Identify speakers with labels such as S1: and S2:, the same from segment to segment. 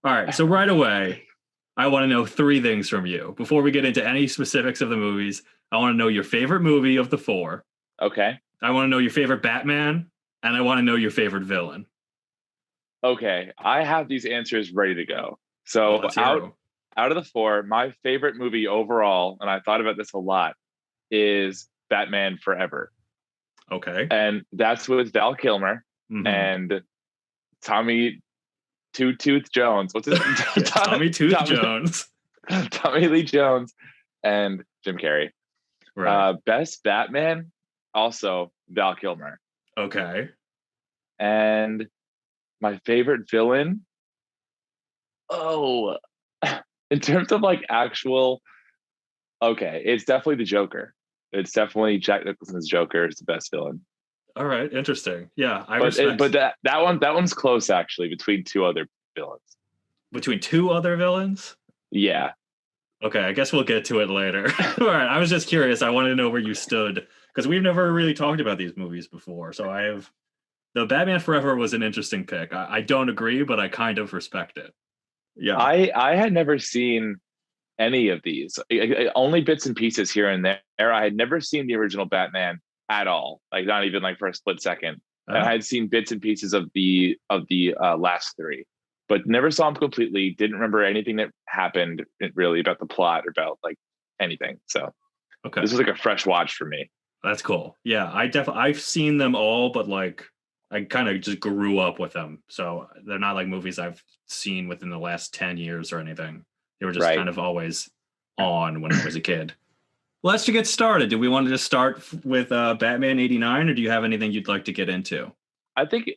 S1: All right. So right away, I want to know three things from you. Before we get into any specifics of the movies, I want to know your favorite movie of the four.
S2: Okay.
S1: I want to know your favorite Batman, and I want to know your favorite villain.
S2: Okay. I have these answers ready to go.
S1: Oh,
S2: So
S1: let's hear them.
S2: out of the four, my favorite movie overall, and I thought about this a lot, is Batman Forever.
S1: Okay.
S2: And that's with Val Kilmer
S1: Mm-hmm.
S2: and Tommy Two Tooth Jones. What's his name?
S1: Yeah, Tommy Tooth Jones.
S2: Tommy Lee Jones and Jim Carrey.
S1: Right.
S2: Best Batman, also Val Kilmer.
S1: Okay.
S2: And my favorite villain, oh, in terms of like actual, okay, it's definitely the Joker. It's definitely Jack Nicholson's Joker is the best villain.
S1: All right. Interesting. Yeah, I
S2: But
S1: respect
S2: that one's close actually between two other villains.
S1: between two other villains.
S2: Yeah.
S1: Okay, I guess we'll get to it later. All right. I was just curious. I wanted to know where you stood because we've never really talked about these movies before. So I have the Batman Forever was an interesting pick. I don't agree, but I kind of respect it. Yeah.
S2: I had never seen any of these. Only bits and pieces here and there. I had never seen the original Batman at all, like not even like for a split second. And
S1: Oh,
S2: I had seen bits and pieces of the last three, but never saw them completely. Didn't remember anything that happened really about the plot or about like anything. So
S1: okay.
S2: this was like a fresh watch for me.
S1: That's cool. Yeah, I've seen them all, but like I kind of just grew up with them. So they're not like movies I've seen within the last 10 years or anything. They were just
S2: Right.
S1: kind of always on when I was a kid. Let's get started. Do we want to just start with Batman 89 or do you have anything you'd like to get into?
S2: I think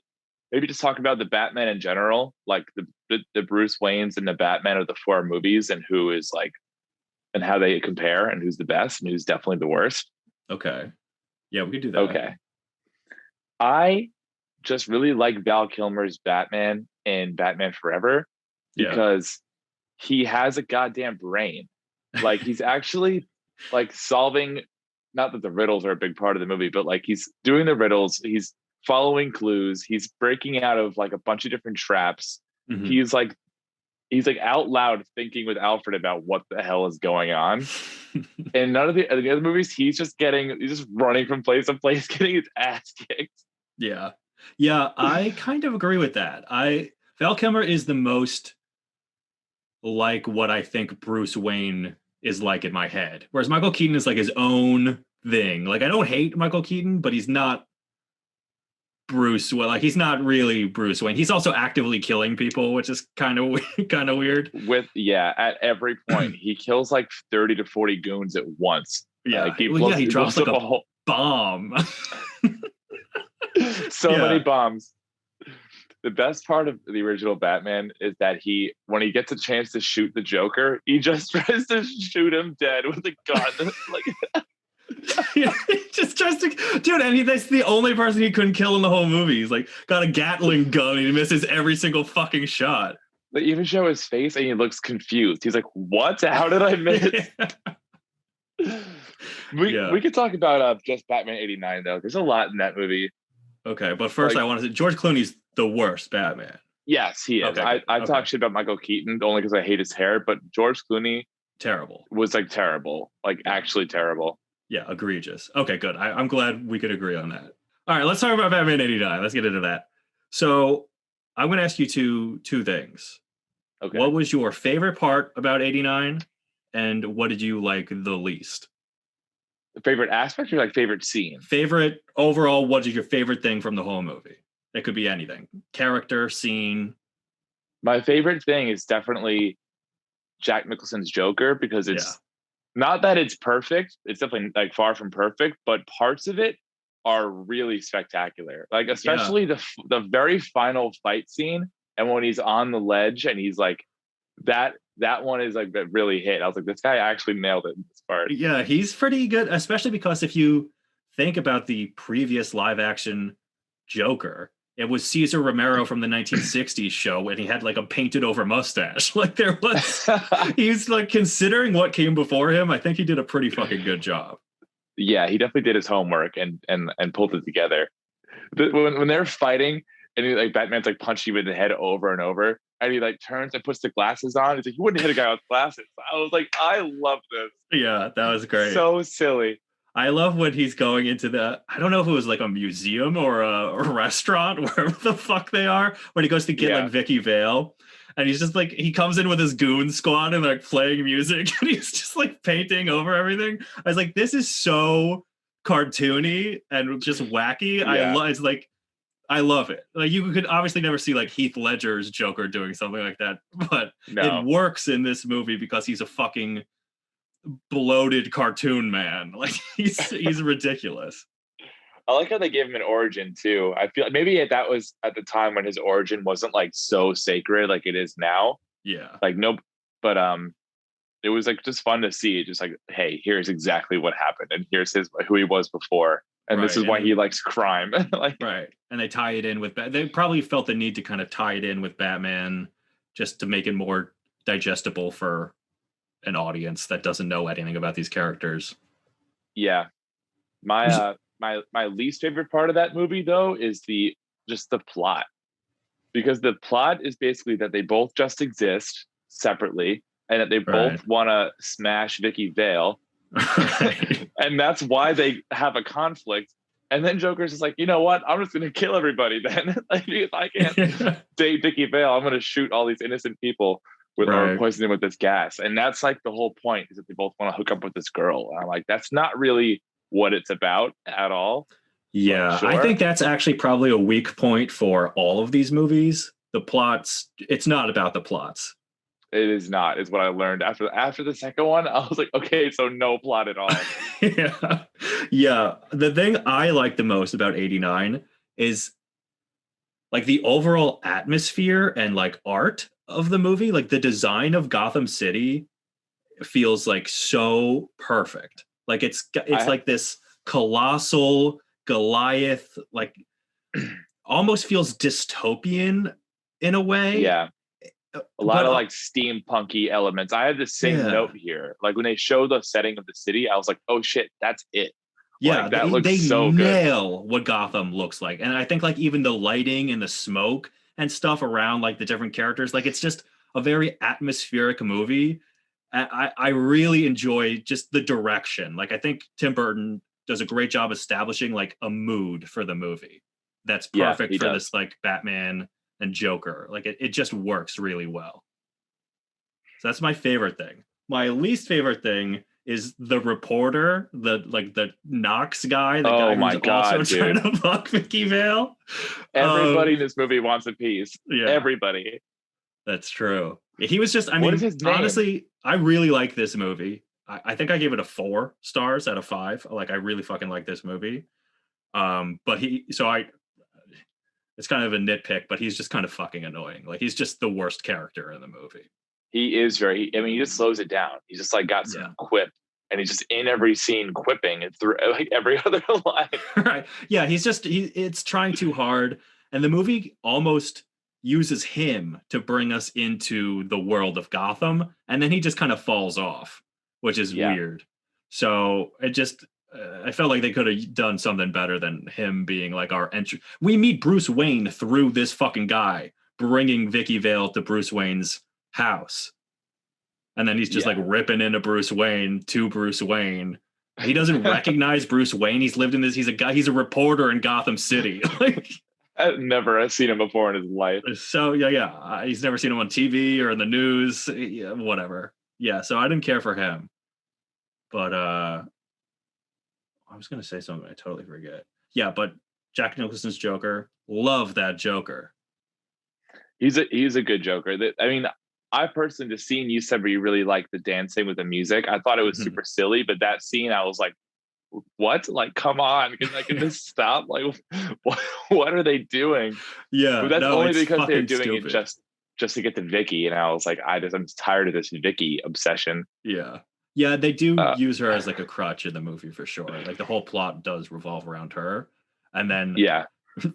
S2: maybe just talk about the Batman in general, like the Bruce Waynes and the Batman of the four movies, and who is like and how they compare, and who's the best and who's definitely the worst.
S1: Okay. Yeah, we could do that.
S2: Okay. I just really like Val Kilmer's Batman in Batman Forever
S1: Yeah.
S2: because he has a goddamn brain. Like he's actually like solving, not that the riddles are a big part of the movie, but like he's doing the riddles, he's following clues, he's breaking out of like a bunch of different traps.
S1: Mhm.
S2: He's like out loud thinking with Alfred about what the hell is going on. And none of the other movies, he's just running from place to place, getting his ass kicked.
S1: Yeah. Yeah, I kind of agree with that. I Val Kilmer is the most like what I think Bruce Wayne is like in my head. Whereas Michael Keaton is like his own thing. Like I don't hate Michael Keaton, but he's not Bruce. Well, like he's not really Bruce Wayne. He's also actively killing people, which is kind of kind of weird.
S2: With yeah, at every point he kills like 30 to 40 goons at once.
S1: Yeah,
S2: Like he
S1: well, yeah,
S2: blows,
S1: he
S2: he
S1: drops
S2: blows
S1: like
S2: up
S1: a
S2: a whole
S1: bomb.
S2: so many
S1: Yeah,
S2: bombs. The best part of the original Batman is that when he gets a chance to shoot the Joker, he just tries to shoot him dead with a gun. Like
S1: yeah, he just tries to, dude. And that's the only person he couldn't kill in the whole movie. He's like got a Gatling gun and he misses every single fucking shot.
S2: they even show his face and he looks confused. He's like, "What? How did I miss?" We
S1: Yeah.
S2: could talk about just Batman '89 though. There's a lot in that movie.
S1: Okay, but first
S2: Like,
S1: I want to say George Clooney's the worst Batman.
S2: yes, he is.
S1: Okay, good.
S2: I
S1: Okay,
S2: talk shit about Michael Keaton only because I hate his hair, but George Clooney
S1: terrible.
S2: was like terrible, like
S1: Yeah,
S2: actually terrible.
S1: yeah, egregious. Okay, good. I'm glad we could agree on that. All right, let's talk about Batman '89. Let's get into that. So I'm going to ask you two things.
S2: Okay,
S1: What was your favorite part about '89, and what did you like the least?
S2: favorite aspect or like favorite scene?
S1: Favorite overall, what is your favorite thing from the whole movie? It could be anything. Character, scene.
S2: My favorite thing is definitely Jack Nicholson's Joker because
S1: Yeah.
S2: it's not that it's perfect. It's definitely like far from perfect, but parts of it are really spectacular. Like
S1: Yeah.
S2: especially the very final fight scene and when he's on the ledge and he's like that one is like that really hit. I was like, this guy actually nailed it in this part.
S1: Yeah, he's pretty good, especially because if you think about the previous live action Joker, it was Cesar Romero from the 1960s show and he had like a painted over mustache. Like there was he's like considering what came before him, I think he did a pretty fucking good job.
S2: Yeah, he definitely did his homework and pulled it together. When they're fighting and he like Batman's like punching him in the head over and over, and he like turns and puts the glasses on. He's like, you wouldn't hit a guy with glasses. I was like, I love this.
S1: Yeah, that was great.
S2: So silly.
S1: I love when he's going into I don't know if it was like a museum or a restaurant, wherever the fuck they are, when he goes to get like Vicky Vale. And he's just like, he comes in with his goon squad and like playing music and he's just like painting over everything. I was like, this is so cartoony and just wacky.
S2: Yeah.
S1: It's like, I love it. Like you could obviously never see like Heath Ledger's Joker doing something like that, but it works in this movie because he's a fucking bloated cartoon man. Like he's ridiculous.
S2: I like how they gave him an origin too. I feel like maybe that was at the time when his origin wasn't like so sacred like it is now.
S1: Yeah.
S2: Like no, but it was like just fun to see. Just like, hey, here's exactly what happened, and here's who he was before, and this is why he likes crime. Like,
S1: right. And they tie it in with they probably felt the need to kind of tie it in with Batman just to make it more digestible for an audience that doesn't know anything about these characters.
S2: Yeah. My least favorite part of that movie though is the plot, because the plot is basically that they both just exist separately and that they both want to smash Vicky Vale. And that's why they have a conflict. And then Joker's just like, you know what? I'm just going to kill everybody then. Like, if I can't date Vicky Vale, I'm going to shoot all these innocent people or poison them with this gas. And that's like the whole point, is that they both want to hook up with this girl. And I'm like, that's not really what it's about at all.
S1: Yeah, sure. I think that's actually probably a weak point for all of these movies. The plots, it's not about the plots.
S2: It is not, is what I learned after the second one. I was like, okay, so no plot at all.
S1: Yeah. The thing I like the most about 89 is like the overall atmosphere and like art of the movie. Like the design of Gotham City feels like so perfect. Like it's like this colossal Goliath, like almost feels dystopian in a way.
S2: Yeah. A lot of like steampunky elements. I have the same note here. Like when they show the setting of the city, I was like, oh shit, that's it.
S1: Yeah,
S2: like, that looks so good.
S1: They nail what Gotham looks like. And I think like even the lighting and the smoke and stuff around like the different characters, like it's just a very atmospheric movie. I really enjoy just the direction. Like I think Tim Burton does a great job establishing like a mood for the movie that's perfect for this like Batman and Joker. Like it just works really well. So that's my favorite thing. My least favorite thing is the reporter, the Knox guy, the guy who's also trying to fuck Vicky Vale.
S2: Everybody in this movie wants a piece. Yeah. Everybody.
S1: That's true. He was just, I mean, honestly, I really like this movie. I think I gave it a 4 stars out of 5. Like, I really fucking like this movie. But it's kind of a nitpick, but he's just kind of fucking annoying. Like, he's just the worst character in the movie.
S2: He is he just slows it down. He's just like got some quip, and he's just in every scene quipping and through like every other line.
S1: Right. Yeah. It's trying too hard. And the movie almost uses him to bring us into the world of Gotham. And then he just kind of falls off, which is weird. So it just, I felt like they could have done something better than him being like our entry. We meet Bruce Wayne through this fucking guy bringing Vicky Vale to Bruce Wayne's house. And then he's just like ripping into Bruce Wayne to Bruce Wayne. He doesn't recognize Bruce Wayne. He's lived in this. He's a reporter in Gotham City. Like,
S2: I've never seen him before in his life.
S1: So he's never seen him on TV or in the news, whatever. Yeah, so I didn't care for him. But I was gonna say something I totally forget. Yeah, but Jack Nicholson's Joker, love that Joker.
S2: He's a good Joker. I mean, I personally, the scene you said where you really like the dancing with the music, I thought it was super silly, but that scene I was like, what? Like, come on, can this stop? Like, what are they doing?
S1: Yeah,
S2: but that's only because they're doing it just to get to Vicky. And I was like, I'm just tired of this Vicky obsession.
S1: Yeah, they do use her as like a crutch in the movie for sure. Like the whole plot does revolve around her, and then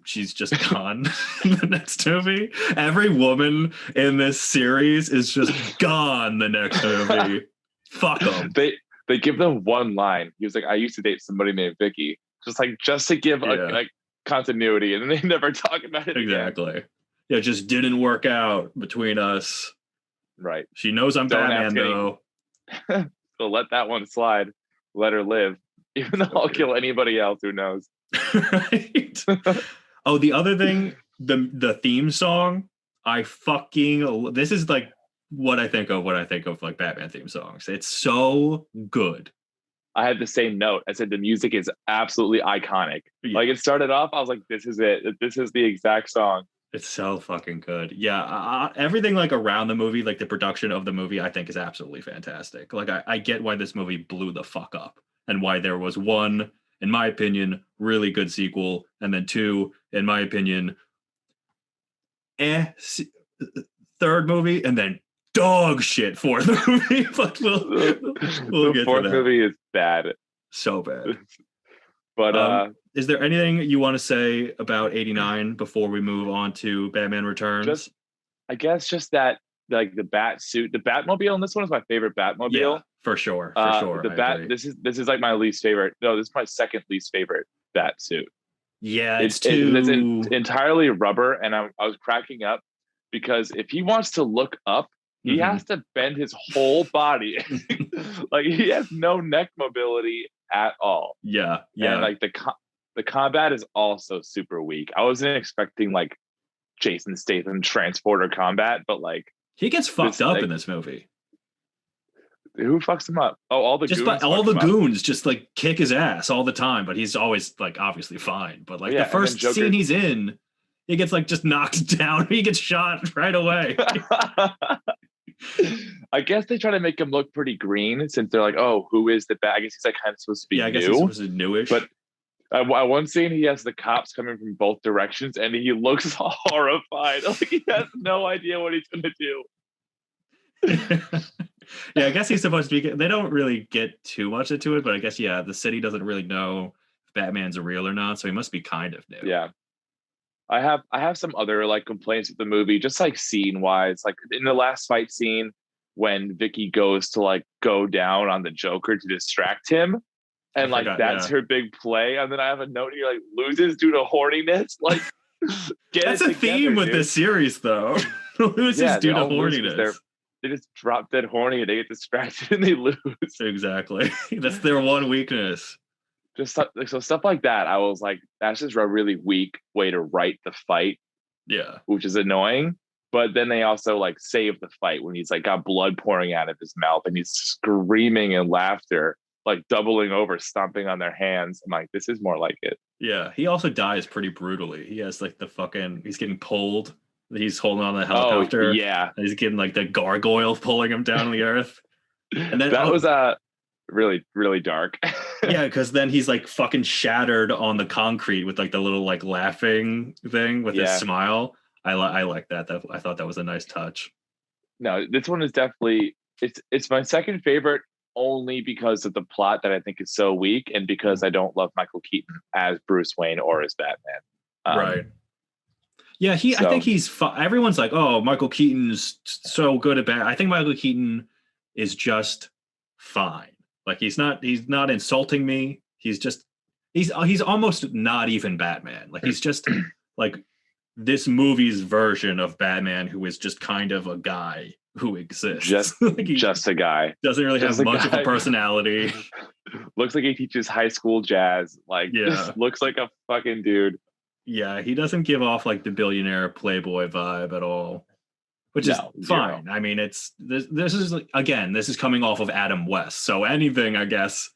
S1: she's just gone in the next movie. Every woman in this series is just gone the next movie. Fuck them.
S2: They give them one line. He was like, I used to date somebody named Vicky. Just to give continuity, and they never talk about it again.
S1: Exactly. Yeah, it just didn't work out between us.
S2: Right.
S1: She knows I'm
S2: Don't
S1: Batman,
S2: ask any.
S1: though.
S2: So let that one slide. Let her live. Even though I'll kill anybody else who knows.
S1: Right. Oh, the other thing, the theme song, this is like what I think of when I think of like Batman theme songs. It's so good.
S2: I had the same note. I said the music is absolutely iconic.
S1: Yeah.
S2: Like it started off, I was like, this is it. This is the exact song.
S1: It's so fucking good. Yeah, everything like around the movie, like the production of the movie, I think is absolutely fantastic. Like I get why this movie blew the fuck up and why there was one, in my opinion, really good sequel, and then two, in my opinion, third movie, and then dog shit fourth movie. But we'll
S2: the
S1: get
S2: fourth
S1: to that.
S2: movie is bad.
S1: So bad.
S2: But
S1: is there anything you want to say about 89 before we move on to Batman Returns?
S2: I guess just that like the bat suit, the Batmobile in this one is my favorite Batmobile.
S1: Yeah, for sure. For sure.
S2: The Bat, this is like my least favorite. No, this is my second least favorite bat suit.
S1: Yeah, it's
S2: entirely rubber, and I was cracking up because if he wants to look up, he has to bend his whole body. Like he has no neck mobility at all.
S1: Yeah.
S2: And like the combat is also super weak. I wasn't expecting like Jason Statham transporter combat, but like
S1: he gets fucked up in this movie.
S2: Who fucks him up? Oh, all the
S1: goons just like kick his ass all the time, but he's always like obviously fine. But like the first scene he's in, he gets like just knocked down. He gets shot right away.
S2: I guess they try to make him look pretty green since they're like, oh, who is the bad? I guess he's like kind of supposed to be new.
S1: I guess he's supposed to be newish.
S2: But one scene, he has the cops coming from both directions, and he looks horrified. Like he has no idea what he's going to do.
S1: Yeah, I guess he's supposed to be. They don't really get too much into it, but I guess the city doesn't really know if Batman's real or not, so he must be kind of new.
S2: Yeah. I have some other like complaints with the movie, just like scene wise. Like in the last fight scene, when Vicky goes to like go down on the Joker to distract him, and like that's her big play. And then I have a note here like loses due to horniness. Like
S1: that's a theme with this series, though. Loses due to horniness.
S2: They just drop dead horny and they get distracted and they lose.
S1: Exactly. That's their one weakness.
S2: Just so stuff like that, I was like, that's just a really weak way to write the fight.
S1: Yeah.
S2: Which is annoying. But then they also like save the fight when he's like got blood pouring out of his mouth and he's screaming in laughter, like doubling over, stomping on their hands. I'm like, this is more like it.
S1: Yeah. He also dies pretty brutally. He has like he's getting pulled. He's holding on the helicopter.
S2: Oh, yeah.
S1: And he's getting like the gargoyle pulling him down to the earth. And then
S2: that was really, really dark.
S1: Yeah, because then he's like fucking shattered on the concrete with like the little like laughing thing with his smile. I like that. I thought that was a nice touch.
S2: No, this one is definitely it's my second favorite only because of the plot that I think is so weak and because I don't love Michael Keaton as Bruce Wayne or as Batman.
S1: Right. Yeah, I think he's everyone's like, oh, Michael Keaton's so good at Batman. I think Michael Keaton is just fine. Like he's not insulting me. He's almost not even Batman. Like he's just like this movie's version of Batman who is just kind of a guy who exists.
S2: Just a guy.
S1: Doesn't really have much of a personality.
S2: Looks like he teaches high school jazz. Like just looks like a fucking dude.
S1: Yeah, he doesn't give off like the billionaire playboy vibe at all. Which is fine. I mean, this is again, this is coming off of Adam West. So anything, I guess,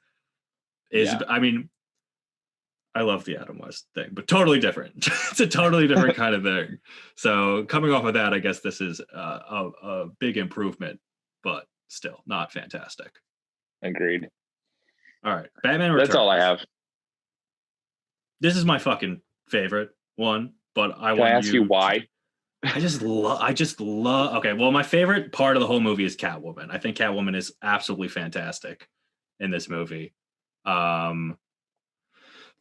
S1: is I mean, I love the Adam West thing, but totally different. It's a totally different kind of thing. So coming off of that, I guess this is a big improvement, but still not fantastic.
S2: Agreed.
S1: All right, Batman Returns.
S2: That's all I have.
S1: This is my fucking favorite one, but
S2: Can I ask you why?
S1: I just love. Okay, well, my favorite part of the whole movie is Catwoman. I think Catwoman is absolutely fantastic in this movie. What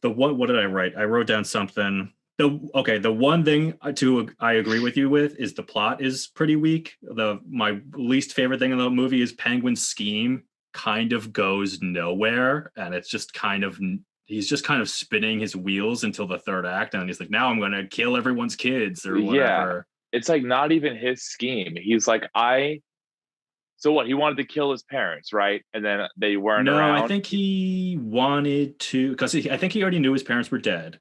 S1: did I write? I wrote down something. The one thing I agree with you with is the plot is pretty weak. My least favorite thing in the movie is Penguin's scheme kind of goes nowhere, and it's just kind of he's just kind of spinning his wheels until the third act, and he's like, now I'm gonna kill everyone's kids or
S2: Yeah,
S1: whatever.
S2: it's like not even his scheme. He's like, so what? He wanted to kill his parents, right? And then they weren't
S1: No, I
S2: around.
S1: think he wanted to, because I think he already knew his parents were dead,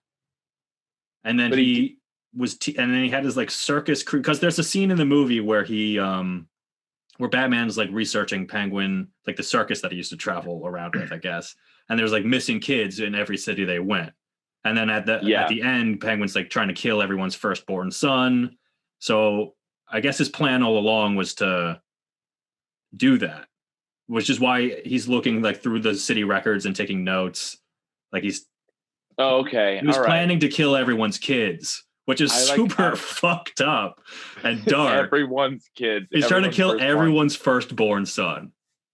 S1: and then
S2: But he,
S1: and then he had his like circus crew. Because there's a scene in the movie where where Batman's like researching Penguin, like the circus that he used to travel around with, I guess. And there's like missing kids in every city they went. And then at
S2: yeah,
S1: the end, Penguin's like trying to kill everyone's firstborn son. So I guess his plan all along was to do that, which is why he's looking like through the city records and taking notes. Like
S2: oh, okay,
S1: he was
S2: all right.
S1: planning to kill everyone's kids, which is
S2: I like
S1: super fucked up and dark.
S2: everyone's kids.
S1: He's trying to
S2: Everyone's
S1: kill
S2: firstborn.
S1: everyone's firstborn son.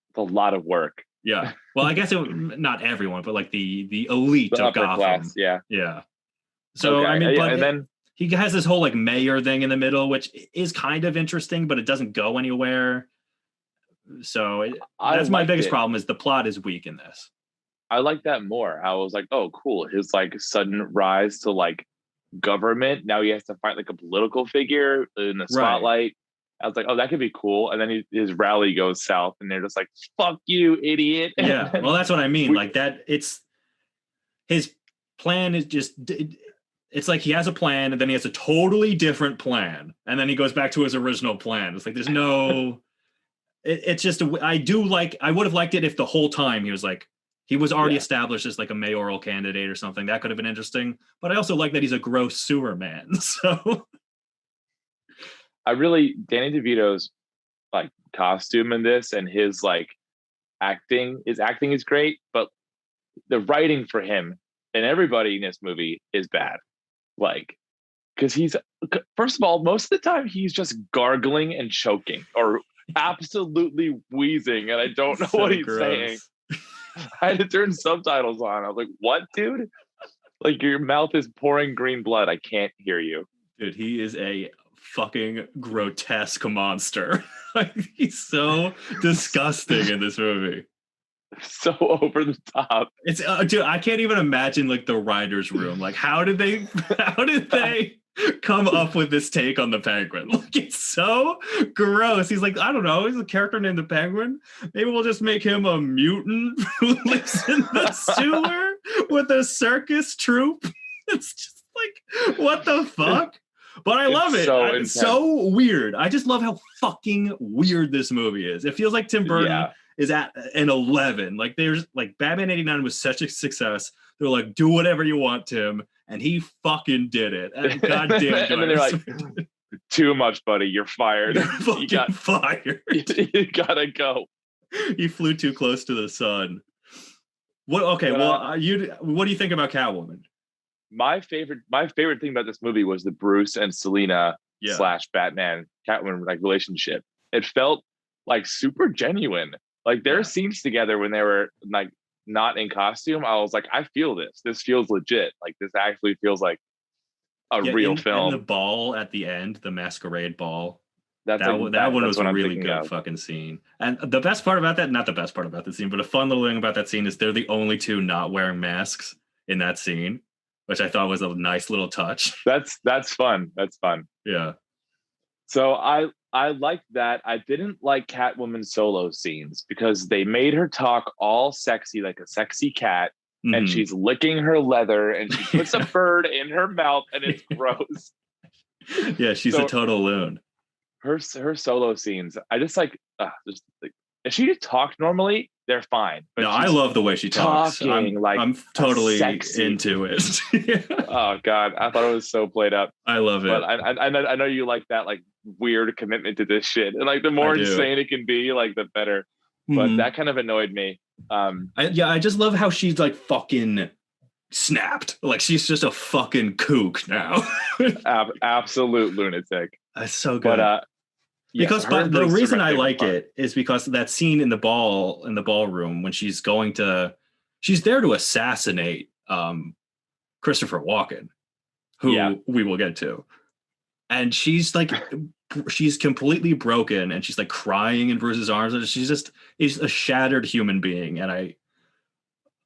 S2: It's a lot of work.
S1: Yeah. Well, I guess not everyone, but like the elite
S2: The
S1: of
S2: upper
S1: Gotham.
S2: class, yeah.
S1: Yeah. So
S2: Okay.
S1: I mean, but
S2: and then
S1: he has this whole like mayor thing in the middle, which is kind of interesting, but it doesn't go anywhere. So that's my biggest problem is the plot is weak in this.
S2: I like that more. I was like, oh, cool. His like sudden rise to like government. Now he has to fight like a political figure in the spotlight. Right. I was like, oh, that could be cool. And then his rally goes south, and they're just like, "Fuck you, idiot!"
S1: Yeah, well, that's what I mean. Like that, it's his plan is just. It's like he has a plan, and then he has a totally different plan, and then he goes back to his original plan. It's like there's no. It's just I would have liked it if the whole time he was like. He was already established as like a mayoral candidate or something. That could have been interesting. But I also like that he's a gross sewer man. So
S2: Danny DeVito's like costume in this and his like acting is great, but the writing for him and everybody in this movie is bad. Like, because he's, first of all, most of the time he's just gargling and choking or absolutely wheezing, and I don't know what he's saying. I had to turn subtitles on. I was like, what, dude? Like, your mouth is pouring green blood. I can't hear you.
S1: Dude, he is a fucking grotesque monster. Like, he's so disgusting in this movie.
S2: So over the top.
S1: It's dude, I can't even imagine like the writer's room. Like, how did they come up with this take on the Penguin? Like, it's so gross. He's like, I don't know, he's a character named the Penguin. Maybe we'll just make him a mutant who lives in the sewer with a circus troupe. It's just like, what the fuck? But I love it. It's so weird. I just love how fucking weird this movie is. It feels like Tim Burton is at an 11. Like, there's like Batman 89 was such a success. They're like, do whatever you want, Tim. And he fucking did it. And goddamn.
S2: And then they're like, too much, buddy. You're fired.
S1: You're fired.
S2: You gotta go.
S1: He flew too close to the sun. What? Okay. What do you think about Catwoman?
S2: My favorite thing about this movie was the Bruce and Selina / Batman Catwoman like relationship. It felt like super genuine. Like their scenes together when they were like not in costume, I was like, I feel this. This feels legit. Like this actually feels like a real film.
S1: And the ball at the end, the masquerade ball.
S2: That
S1: one was a really good fucking scene. And the best part about that, not the best part about the scene, but a fun little thing about that scene is they're the only two not wearing masks in that scene, which I thought was a nice little touch.
S2: That's fun. That's fun.
S1: Yeah.
S2: So I like that. I didn't like Catwoman solo scenes because they made her talk all sexy, like a sexy cat, and she's licking her leather, and she puts a bird in her mouth, and it's gross.
S1: Yeah, she's a total loon.
S2: Her solo scenes, I just like, if she just talked normally, they're fine.
S1: But no, I love the way she talks. I'm totally into it.
S2: Oh God, I thought it was so played up.
S1: I love it.
S2: But I know you like that like weird commitment to this shit, and like the more insane it can be, like the better. But that kind of annoyed me.
S1: I just love how she's like fucking snapped. Like she's just a fucking kook now.
S2: Absolute lunatic.
S1: That's so good.
S2: But
S1: but the reason I like it is because that scene in the ballroom when she's there to assassinate Christopher Walken, who we will get to, and she's like she's completely broken and she's like crying in Bruce's arms, and she's a shattered human being, and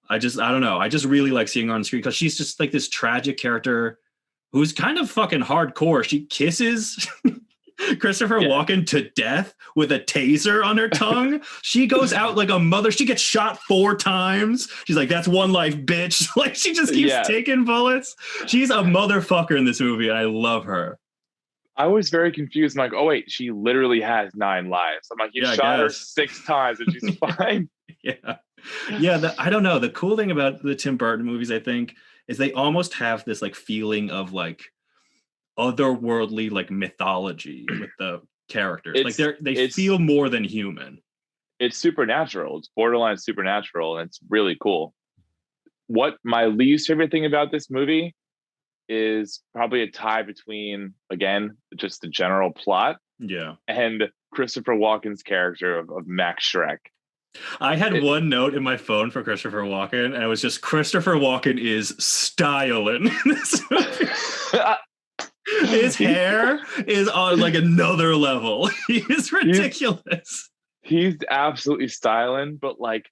S1: I don't know. I just really like seeing her on screen because she's just like this tragic character who's kind of fucking hardcore. She kisses Christopher
S2: Yeah.
S1: Walken to death with a taser on her tongue. She goes out like a mother. She gets shot 4 times. She's like, that's one life, bitch. Like, she just keeps taking bullets. She's a motherfucker in this movie, and I love her.
S2: I was very confused. I'm like, oh wait, she literally has 9 lives. I'm like, you shot her 6 times and she's fine.
S1: I don't know. The cool thing about the Tim Burton movies, I think, is they almost have this like feeling of like otherworldly like mythology with the characters. They feel more than human.
S2: It's supernatural. It's borderline supernatural, and it's really cool. What my least favorite thing about this movie is probably a tie between, again, just the general plot, and Christopher Walken's character of Max Schreck.
S1: I had one note in my phone for Christopher Walken, and it was just Christopher Walken is styling in this movie. His hair is on like another level. He is ridiculous.
S2: He's absolutely styling, but like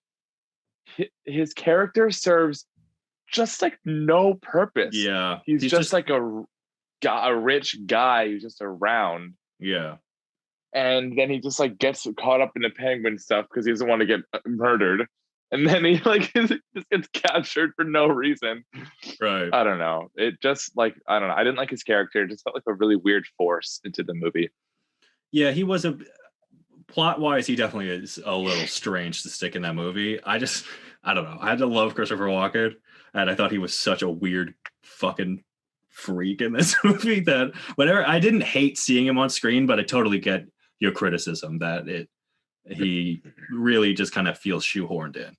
S2: his character serves just like no purpose.
S1: Yeah.
S2: He's just like a rich guy who's just around.
S1: Yeah.
S2: And then he just like gets caught up in the penguin stuff because he doesn't want to get murdered. And then he like just gets captured for no reason.
S1: Right.
S2: I don't know. It just like, I don't know. I didn't like his character. It just felt like a really weird force into the movie.
S1: Yeah, he was plot-wise, he definitely is a little strange to stick in that movie. I don't know. I had to love Christopher Walken, and I thought he was such a weird fucking freak in this movie that whatever. I didn't hate seeing him on screen, but I totally get your criticism that he really just kind of feels shoehorned in.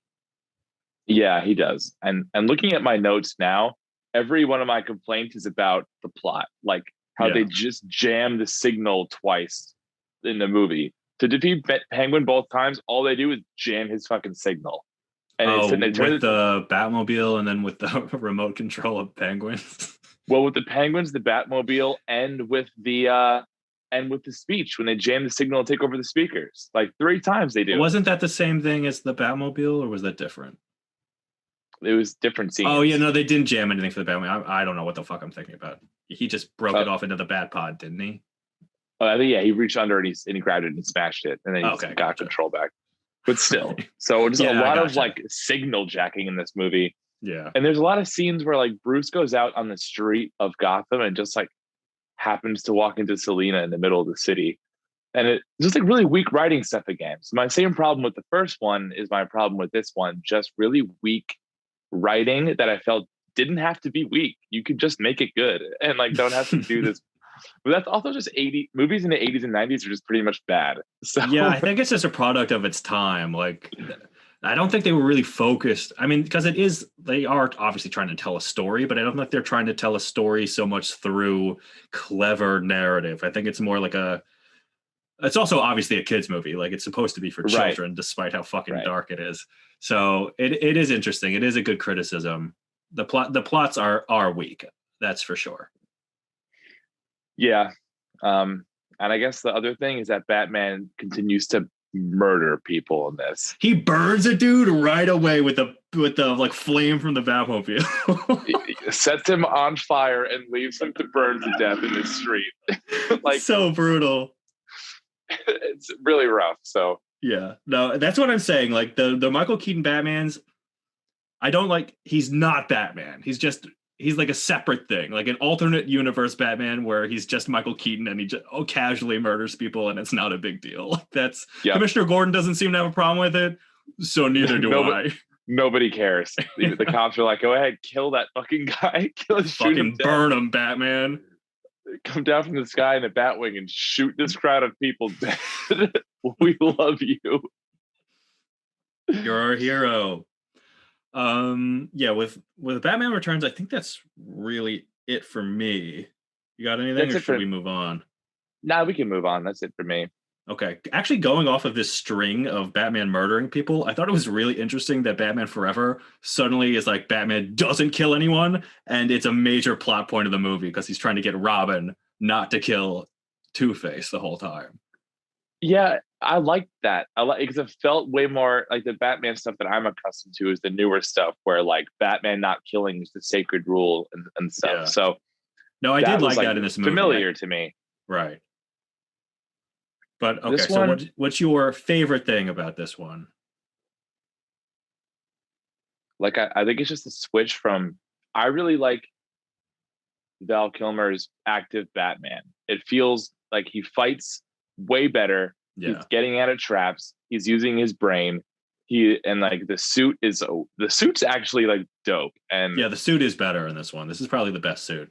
S2: Yeah, he does. And looking at my notes now, every one of my complaints is about the plot, like how they just jam the signal twice in the movie. To defeat Penguin both times, all they do is jam his fucking signal. And
S1: with the Batmobile and then with the remote control of penguins.
S2: Well, with the penguins, the Batmobile, and with the speech when they jam the signal and take over the speakers, like 3 times they do.
S1: Wasn't that the same thing as the Batmobile, or was that different?
S2: It was different scenes.
S1: Oh yeah, no, they didn't jam anything for the Batmobile. I don't know what the fuck I'm thinking about. He just broke it off into the Bat Pod, didn't he?
S2: I think he reached under and he grabbed it and smashed it, and then he got control back. But still, so just a lot of like signal jacking in this movie.
S1: Yeah,
S2: and there's a lot of scenes where like Bruce goes out on the street of Gotham and just like happens to walk into Selena in the middle of the city, and it's just like really weak writing stuff again. So my same problem with the first one is my problem with this one, just really weak writing that I felt didn't have to be weak. You could just make it good and like don't have to do this. But that's also just movies in the 80s and 90s are just pretty much bad. So
S1: yeah, I think it's just a product of its time. Like, I don't think they were really focused. I mean, because they are obviously trying to tell a story, but I don't think they're trying to tell a story so much through clever narrative. I think it's more like it's also obviously a kid's movie. Like, it's supposed to be for children, despite how fucking dark it is. So it is interesting. It is a good criticism. The plots are weak. That's for sure.
S2: Yeah. And I guess the other thing is that Batman continues to murder people in this.
S1: He burns a dude right away with the like flame from the Batmobile.
S2: He sets him on fire and leaves him to burn to death in the street. Like,
S1: so brutal.
S2: It's really rough. So
S1: yeah, no, that's what I'm saying. Like the Michael Keaton Batmans, I don't like. He's not Batman. He's like a separate thing, like an alternate universe Batman where he's just Michael Keaton and he just casually murders people and it's not a big deal. That's Commissioner Gordon doesn't seem to have a problem with it, so neither do I.
S2: Nobody cares. The cops are like, go ahead, kill that fucking guy.
S1: Shoot him, burn him, Batman.
S2: Come down from the sky in a Batwing and shoot this crowd of people dead. We love you.
S1: You're our hero. With Batman Returns, I think that's really it for me. You got anything, or should we move on?
S2: Nah, we can move on. That's it for me.
S1: Okay. Actually, going off of this string of Batman murdering people, I thought it was really interesting that Batman Forever suddenly is like Batman doesn't kill anyone, and it's a major plot point of the movie because he's trying to get Robin not to kill Two-Face the whole time.
S2: Yeah, I like that. I like because it felt way more like the Batman stuff that I'm accustomed to is the newer stuff where like Batman not killing is the sacred rule and stuff.
S1: Yeah.
S2: So
S1: No, I did
S2: that was
S1: like
S2: like
S1: that in this movie.
S2: familiar to me.
S1: Right. But okay,
S2: This
S1: so
S2: one,
S1: what's your favorite thing about this one?
S2: like I think it's just a switch from I really like Val Kilmer's active Batman. It feels like he fights way better.
S1: Yeah.
S2: He's getting out of traps. He's using his brain. And like the suit's actually like dope.
S1: Yeah, the suit is better in this one. This is probably the best suit.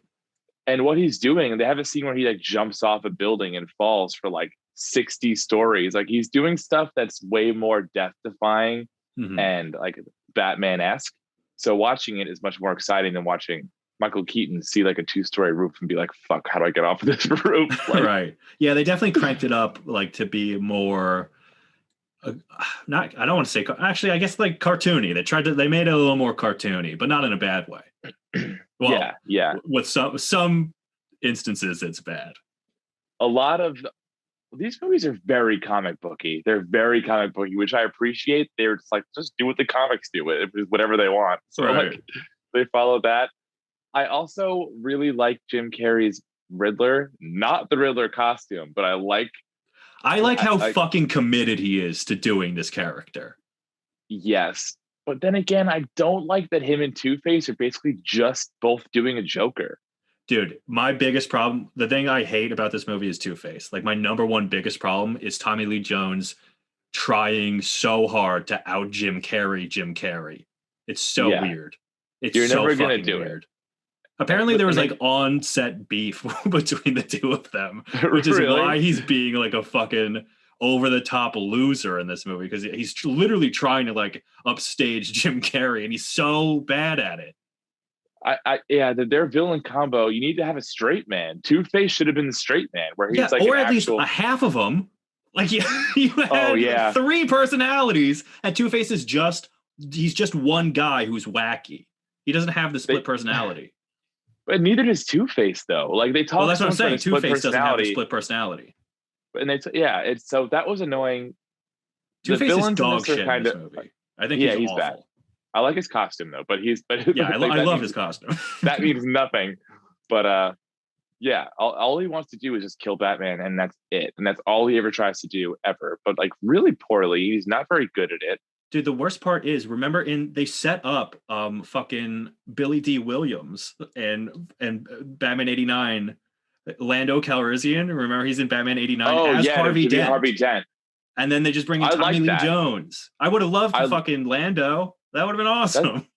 S2: And what he's doing, they have a scene where he like jumps off a building and falls for like 60 stories. Like he's doing stuff that's way more death defying and like Batman-esque. So watching it is much more exciting than watching Michael Keaton see like a 2-story roof and be like, fuck, how do I get off of this roof? Like,
S1: right. Yeah, they definitely cranked it up like to be more not I don't want to say actually I guess like cartoony. They made it a little more cartoony, but not in a bad way. Well,
S2: yeah.
S1: With some instances it's bad.
S2: A lot of these movies are very comic booky. They're very comic booky, which I appreciate. They're just like, just do what the comics do, whatever they want. So
S1: right.
S2: like they follow that. I also really like Jim Carrey's Riddler, not the Riddler costume, but I like
S1: how fucking committed he is to doing this character.
S2: Yes. But then again, I don't like that him and Two-Face are basically just both doing a Joker.
S1: Dude, my biggest problem, the thing I hate about this movie is Two-Face. Like my number one biggest problem is Tommy Lee Jones trying so hard to out Jim Carrey. It's so weird. You're so never gonna do weird. It. Apparently there was like on-set beef between the two of them, which is really? Why he's being like a fucking over-the-top loser in this movie, because he's literally trying to like upstage Jim Carrey, and he's so bad at it.
S2: Their villain combo, you need to have a straight man. Two-Face should have been the straight man, where he's like,
S1: or at least a half of them. Like you had 3 personalities, and Two-Face is he's just one guy who's wacky. He doesn't have the split personality.
S2: But neither does Two-Face though. Like they talk.
S1: Well, that's what I'm saying. Two-Face doesn't have a split personality.
S2: And it's so that was annoying.
S1: Two-Face is dog shit in this movie. I think he's awful. Bad.
S2: I like his costume though, but
S1: I love his costume.
S2: That means nothing. But all he wants to do is just kill Batman, and that's it. And that's all he ever tries to do ever. But like really poorly. He's not very good at it.
S1: Dude, the worst part is, remember they set up fucking Billy D. Williams and Batman 89, Lando Calrissian. Remember he's in Batman 89 as Harvey Dent. And then they just bring in Tommy Lee Jones. I would have loved fucking Lando. That would have been awesome.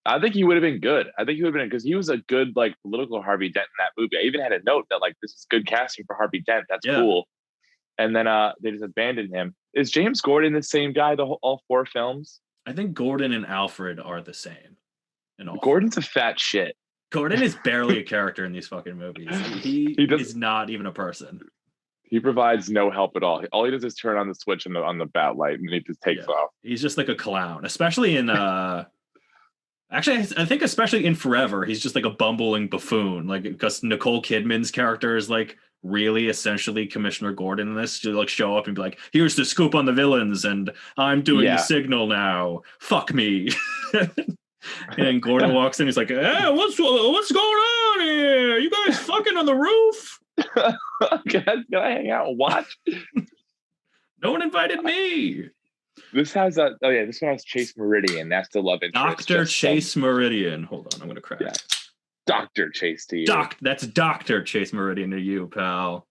S2: I think he would have been good. I think he would have been, because he was a good like political Harvey Dent in that movie. I even had a note that like, this is good casting for Harvey Dent. That's cool. And then they just abandoned him. Is James Gordon the same guy all 4 films?
S1: I think Gordon and Alfred are the same.
S2: Gordon's a fat shit.
S1: Gordon is barely a character in these fucking movies. He is not even a person.
S2: He provides no help at all. All he does is turn on the switch on the bat light, and he just takes off.
S1: He's just like a clown, especially in actually, I think especially in Forever, he's just like a bumbling buffoon. Like, because Nicole Kidman's character is like really essentially Commissioner Gordon in this, to like show up and be like, here's the scoop on the villains, and I'm doing the signal now. Fuck me. And Gordon walks in, he's like, hey, what's going on here? You guys fucking on the roof?
S2: Can I hang out and watch?
S1: No one invited me.
S2: This has this one has Chase Meridian. That's the love interest.
S1: Dr. Chase Meridian. Hold on, I'm gonna crack.
S2: Yeah. Dr. Chase to you.
S1: That's Dr. Chase Meridian to you, pal.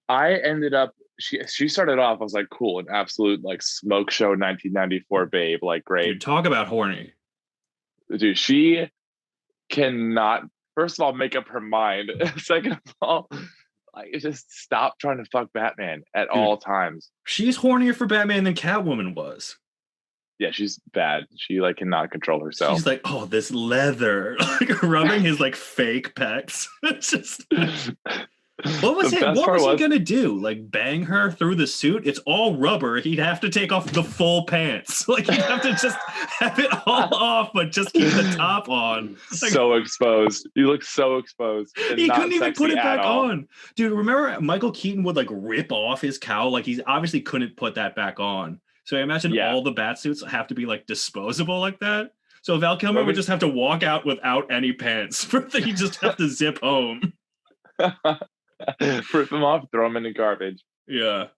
S2: I ended up she started off, I was like, cool, an absolute like smoke show 1994 babe, like great.
S1: Dude, talk about horny.
S2: Dude, she cannot, first of all, make up her mind. Second of all, like, just stop trying to fuck Batman at all times.
S1: She's hornier for Batman than Catwoman was.
S2: Yeah, she's bad. She like cannot control herself.
S1: She's like, oh, this leather, like rubbing his like fake pecs. It's just
S2: The best
S1: What
S2: part
S1: was he
S2: was,
S1: gonna do? Like bang her through the suit? It's all rubber. He'd have to take off the full pants. Like he'd have to just have it all off, but just keep the top on. Like
S2: so exposed. He looks so exposed and
S1: he couldn't
S2: not
S1: even put
S2: sexy
S1: it
S2: at
S1: back
S2: all.
S1: on. Dude, remember Michael Keaton would like rip off his cowl? Like he's obviously couldn't put that back on. So I imagine
S2: Yeah.
S1: all the bat suits have to be like disposable like that. So Val Kilmer
S2: Let
S1: would
S2: me
S1: just have to walk out without any pants. He just have to zip home.
S2: rip them off, throw them in the garbage.
S1: Yeah.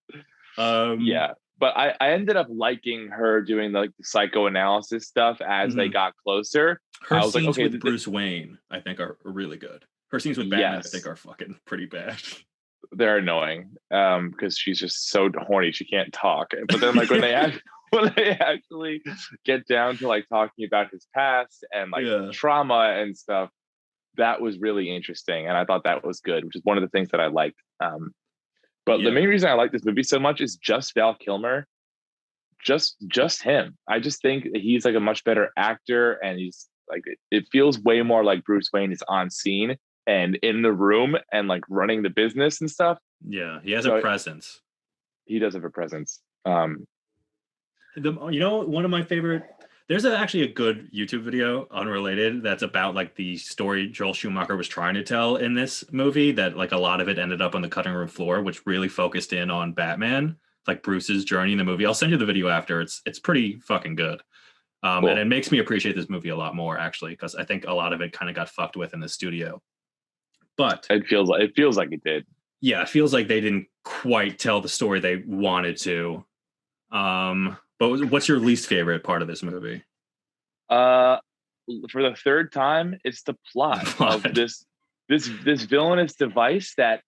S1: Um,
S2: Yeah. But I ended up liking her doing like the psychoanalysis stuff as they
S1: mhm.
S2: got closer.
S1: Her
S2: I was like,
S1: scenes
S2: okay,
S1: with Bruce Wayne, I think, are really good. Her scenes with Batman, I think,
S2: yes,
S1: are fucking pretty bad.
S2: they're annoying because she's just so horny she can't talk. But then like when they when they actually get down to like talking about his past and like
S1: Yeah.
S2: trauma and stuff, that was really interesting, and I thought that was good, which is one of the things that I liked. But the main
S1: Yeah.
S2: reason I like this movie so much is just Val Kilmer, just him. I just think he's like a much better actor, and he's like it feels way more like Bruce Wayne is on scene and in the room and like running the business and stuff.
S1: Yeah. He has a
S2: So
S1: presence.
S2: he does have a presence.
S1: One of my favorite. There's actually a good YouTube video, unrelated, that's about like the story Joel Schumacher was trying to tell in this movie. That like a lot of it ended up on the cutting room floor, which really focused in on Batman, like Bruce's journey in the movie. I'll send you the video after. It's pretty fucking good, and
S2: Cool.
S1: it makes me appreciate this movie a lot more actually, because I think a lot of it kind of got fucked with in the studio. But
S2: It feels like it did.
S1: yeah, it feels like they didn't quite tell the story they wanted to. But what's your least favorite part of this movie?
S2: Uh, for the third time, it's the
S1: The
S2: plot of
S1: plot.
S2: this villainous device that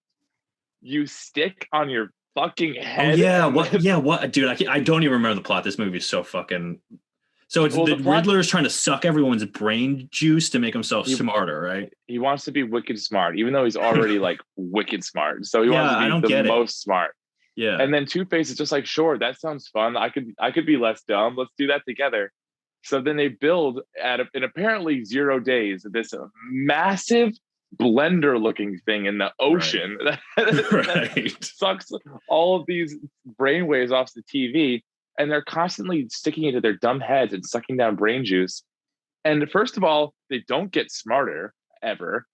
S2: you stick on your fucking
S1: Oh
S2: head.
S1: yeah,
S2: And
S1: what? Yeah, what, dude? I don't even remember the plot. This movie is so fucking. So it's
S2: well,
S1: the
S2: the plot,
S1: Riddler is trying to suck everyone's brain juice to make himself
S2: he
S1: smarter, right?
S2: he wants to be wicked smart, even though he's already like wicked smart. So he wants
S1: Yeah,
S2: to
S1: I
S2: be
S1: don't
S2: the
S1: get it.
S2: most smart.
S1: Yeah,
S2: And then Two Face is just like, sure, that sounds fun. I could be less dumb. Let's do that together. So then they build in apparently 0 days this massive blender looking thing in the
S1: right,
S2: ocean that
S1: right.
S2: sucks all of these brainwaves off the TV, and they're constantly sticking it into their dumb heads and sucking down brain juice. And first of all, they don't get smarter ever.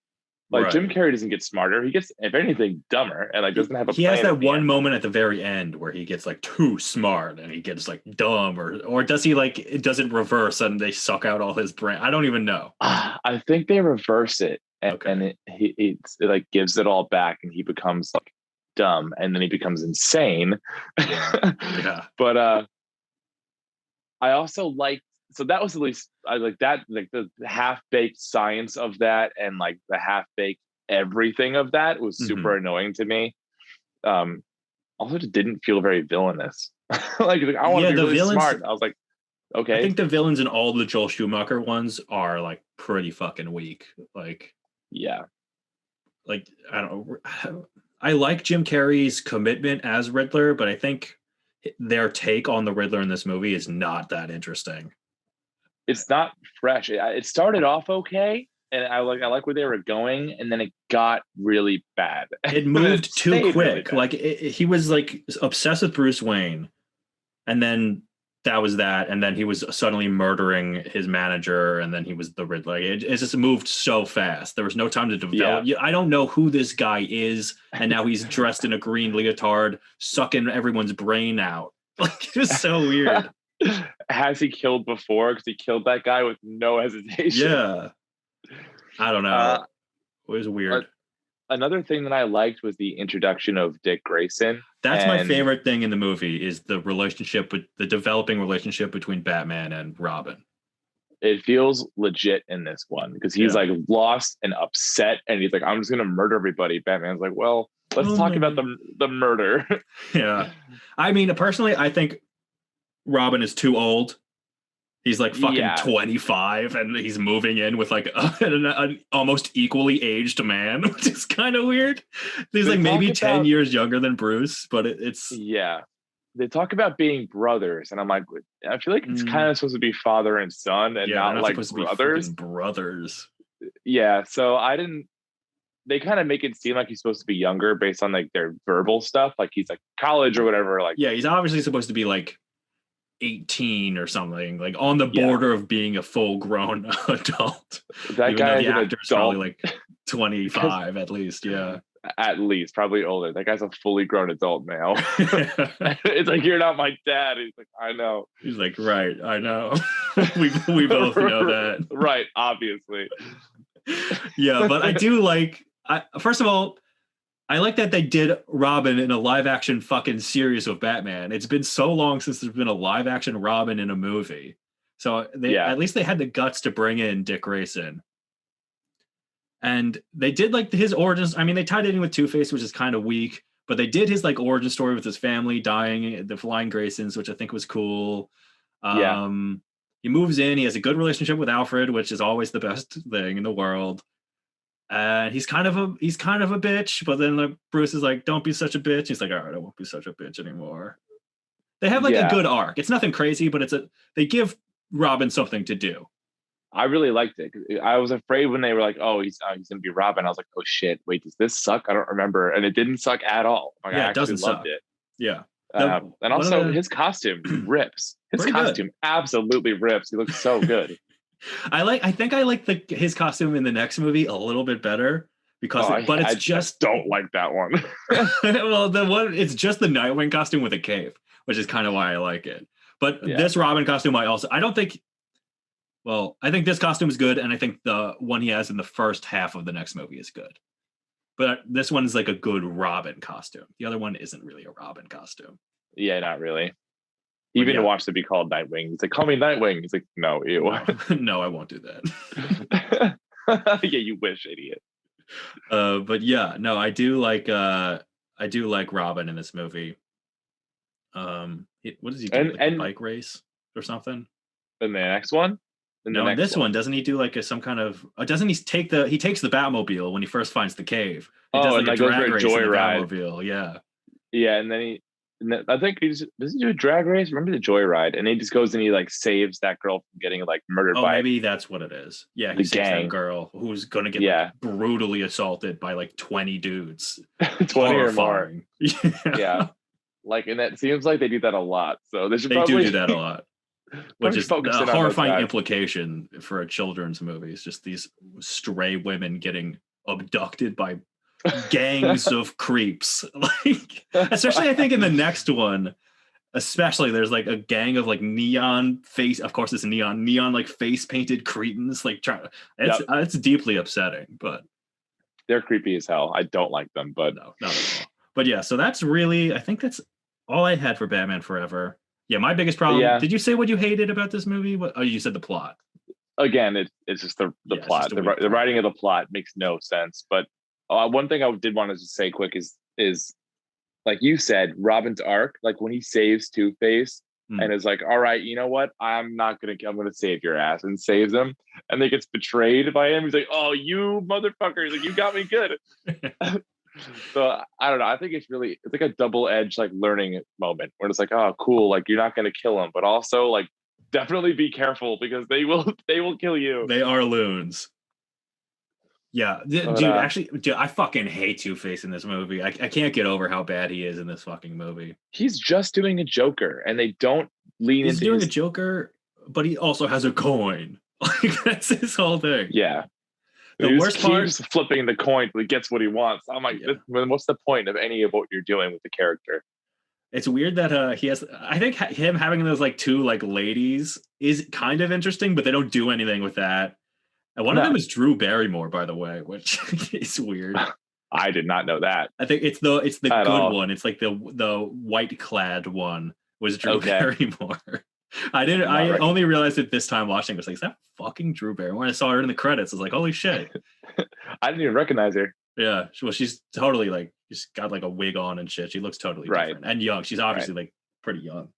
S2: Like Jim
S1: Right.
S2: Carrey doesn't get smarter; he gets, if anything, dumber, and like doesn't have a
S1: He has
S2: plan
S1: that
S2: at the
S1: one
S2: end.
S1: moment at the very end where he gets like too smart and he gets like dumb, or does he like it doesn't reverse and they suck out all his brain? I don't even know.
S2: I think they reverse it, and
S1: Okay.
S2: it like gives it all back, and he becomes like dumb, and then he becomes insane.
S1: Yeah. Yeah.
S2: But I also like, so that was at least I like that, like the half baked science of that, and like the half baked everything of that was
S1: Hmm.
S2: super annoying to me. Um, Also, just didn't feel very villainous. Like I want to
S1: Yeah,
S2: be
S1: the
S2: really
S1: villains.
S2: smart. I was like,
S1: I
S2: okay,
S1: think the villains in all the Joel Schumacher ones are like pretty fucking weak.
S2: yeah,
S1: Like I don't know. I like Jim Carrey's commitment as Riddler, but I think their take on the Riddler in this movie is not that interesting.
S2: it's not fresh. It started off okay, and I like where they were going, and then it got really bad, and
S1: It
S2: then it
S1: moved too
S2: stayed really
S1: quick.
S2: bad.
S1: Like he was like obsessed with Bruce Wayne, and then that was that, and then he was suddenly murdering his manager, and then he was the Riddler. It just moved so fast. There was no time to
S2: Yeah,
S1: develop. I don't know who this guy is, and now he's dressed in a green leotard, sucking everyone's brain out. Like it was so weird.
S2: has he killed before? Because he killed that guy with no hesitation.
S1: Yeah, I don't know.
S2: Uh,
S1: It was
S2: uh,
S1: weird.
S2: Another thing that I liked was the introduction of Dick Grayson,
S1: That's my
S2: and
S1: favorite thing in the movie is the relationship with the developing relationship between Batman and Robin.
S2: it feels legit in this one because he's
S1: Yeah.
S2: like lost and upset, and he's like, "I'm just gonna murder everybody." Batman's like, "Well, let's
S1: Oh
S2: talk about
S1: no.
S2: the murder."
S1: Yeah. I mean, personally, I think Robin is too old. He's like fucking
S2: Yeah,
S1: 25 and he's moving in with like an almost equally aged man, which is kind of weird. He's
S2: they
S1: like
S2: talk
S1: maybe 10
S2: about
S1: years younger than Bruce, but it's
S2: yeah, they talk about being brothers, and I'm like, I feel like it's kind
S1: mm,
S2: of supposed to be father and son, and
S1: yeah, they're
S2: not
S1: not
S2: like
S1: supposed to be
S2: brothers.
S1: freaking brothers.
S2: Yeah, so I didn't. they kind of make it seem like he's supposed to be younger based on like their verbal stuff, like he's like college or whatever. Like,
S1: Yeah, he's obviously supposed to be like 18 or something, like on the
S2: yeah,
S1: border of being a full grown adult.
S2: that
S1: Even though
S2: guy
S1: the
S2: is an
S1: actor is
S2: adult
S1: probably like
S2: because
S1: 25 at least. Yeah.
S2: at least probably older. That guy's a fully grown adult now. It's like, you're not my dad. He's like, I know.
S1: He's like, right, I know. we both know that.
S2: Right, obviously.
S1: Yeah, but I do like first of all, I like that they did Robin in a live action fucking series with Batman. It's been so long since there's been a live action Robin in a movie. So they
S2: Yeah.
S1: at least they had the guts to bring in Dick Grayson. And they did like his origins. I mean, they tied it in with Two-Face, which is kind of weak, but they did his like origin story with his family dying, the Flying Graysons, which I think was cool.
S2: Yeah.
S1: He moves in, he has a good relationship with Alfred, which is always the best thing in the world. And he's kind of a bitch, but then like, Bruce is like, "Don't be such a bitch." He's like, "All right, I won't be such a bitch anymore." They have like a
S2: Yeah.
S1: good arc. It's nothing crazy, but they give Robin something to do.
S2: I really liked it. I was afraid when they were like, "Oh, he's gonna be Robin." I was like, "Oh shit! Wait, does this suck?" I don't remember, and it didn't suck at all. Like,
S1: Yeah,
S2: I
S1: it doesn't
S2: actually loved
S1: suck.
S2: it.
S1: Yeah,
S2: And also his costume rips. His
S1: Pretty good.
S2: costume absolutely rips. He looks so good.
S1: I think I like his costume in the next movie a little bit better because
S2: I just don't like that one.
S1: well, it's just the Nightwing costume with a cape, which is kind of why I like it. But
S2: Yeah.
S1: this Robin costume, I don't think. Well, I think this costume is good, and I think the one he has in the first half of the next movie is good. But this one is like a good Robin costume. The other one isn't really a Robin costume.
S2: Yeah, not really. He even
S1: yeah.
S2: wants to be called Nightwing. He's like, "Call me Nightwing." He's like, "No, ew."
S1: No, I won't do that.
S2: Yeah, you wish, idiot.
S1: But yeah, no, I do like Robin in this movie. What does he do? Like a bike race or something?
S2: In the next one?
S1: No, in this one, doesn't he do like some kind of? Doesn't he takes the Batmobile when he first finds the cave? He does like a drag race in the Batmobile. Yeah.
S2: Yeah, and then I think does he do a drag race? Remember the Joyride? And he just goes and he like saves that girl from getting like murdered by.
S1: Maybe that's what it is. Yeah, he saves that girl who's gonna get like, brutally assaulted by like 20 dudes.
S2: 20 or more. Yeah. Like, and that seems like they do that a lot. So they do
S1: that a lot. Which is a horrifying implication for a children's movie. It's just these stray women getting abducted by gangs of creeps. Like, especially I think in the next one, especially there's like a gang of like neon face. Of course, it's neon like face painted cretins. Like, it's deeply upsetting, but
S2: they're creepy as hell. I don't like them, but
S1: no, not at all. But yeah, so I think that's all I had for Batman Forever. Yeah, my biggest problem. Yeah. Did you say what you hated about this movie? You said the plot.
S2: Again, it's just the plot. The writing of the plot makes no sense. But one thing I did want to just say quick is like you said, Robin's arc, like when he saves Two-Face and is like, "All right, you know what? I'm gonna save your ass," and saves him, and then gets betrayed by him. He's like, "Oh, you motherfucker!" He's like, "You got me good." So I don't know. I think it's like a double-edged like learning moment where it's like, "Oh, cool! Like you're not gonna kill him, but also like definitely be careful because they will kill you."
S1: They are loons. Yeah, dude, I fucking hate Two-Face in this movie. I can't get over how bad he is in this fucking movie.
S2: He's just doing a Joker, and they don't lean into.
S1: He's doing a Joker, but he also has a coin. Like that's his whole thing.
S2: Yeah.
S1: The worst part
S2: is flipping the coin till he gets what he wants. I'm like, what's the point of any of what you're doing with the character?
S1: It's weird that he has. I think him having those like two like ladies is kind of interesting, but they don't do anything with that. And one of them is Drew Barrymore, by the way, which is weird.
S2: I did not know that.
S1: I think it's the good one. It's like the white clad one was Drew Barrymore. I only realized it this time watching. I was like, is that fucking Drew Barrymore? I saw her in the credits. I was like, holy shit.
S2: I didn't even recognize her.
S1: Yeah. Well, she's totally like, she's got like a wig on and shit. She looks totally different and young. She's obviously like pretty young.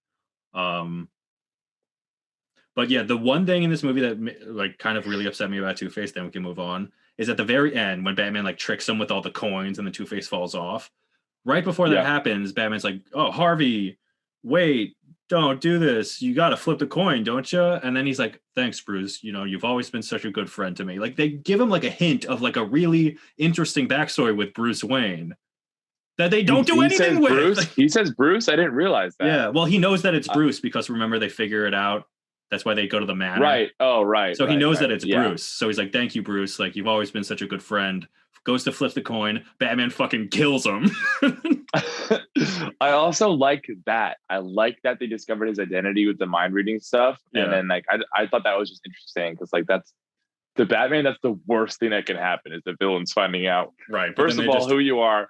S1: But yeah, the one thing in this movie that like kind of really upset me about Two-Face, then we can move on, is at the very end when Batman like tricks him with all the coins and the Two-Face falls off. Right before that happens, Batman's like, "Oh, Harvey, wait, don't do this. You got to flip the coin, don't you? And then he's like, thanks, Bruce. You know, you've always been such a good friend to me. Like they give him like a hint of like a really interesting backstory with Bruce Wayne that they don't do
S2: He says
S1: anything with.
S2: Bruce. He says Bruce. I didn't realize that.
S1: Yeah. Well, he knows that it's Bruce because remember they figure it out. That's why they go to the manor.
S2: Right. Oh, right.
S1: So he
S2: right,
S1: knows
S2: right.
S1: that it's Bruce. So he's like, thank you, Bruce. Like, you've always been such a good friend. Goes to flip the coin. Batman fucking kills him.
S2: I also like that. I like that they discovered his identity with the mind reading stuff.
S1: Yeah.
S2: And then like I thought that was just interesting because like that's the Batman, that's the worst thing that can happen is the villains finding out.
S1: Right.
S2: First of all, who you are,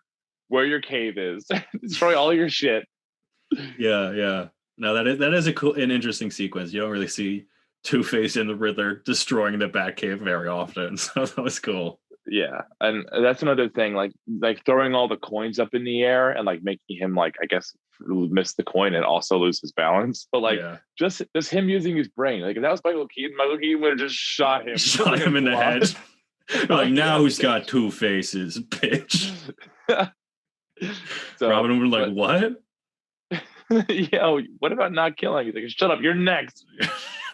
S2: where your cave is, destroy all your shit.
S1: Yeah, yeah. No, that is an interesting sequence. You don't really see Two-Face and the Riddler destroying the Batcave very often, so that was cool.
S2: Yeah, and that's another thing, like throwing all the coins up in the air and like making him like I guess miss the coin and also lose his balance. But like just him using his brain, like if that was Michael Keaton would have just shot him,
S1: shot him in the head. Like now who's got two faces, bitch?
S2: So,
S1: Robin would be like, what?
S2: Yeah, what about not killing? He's like, shut up, you're next.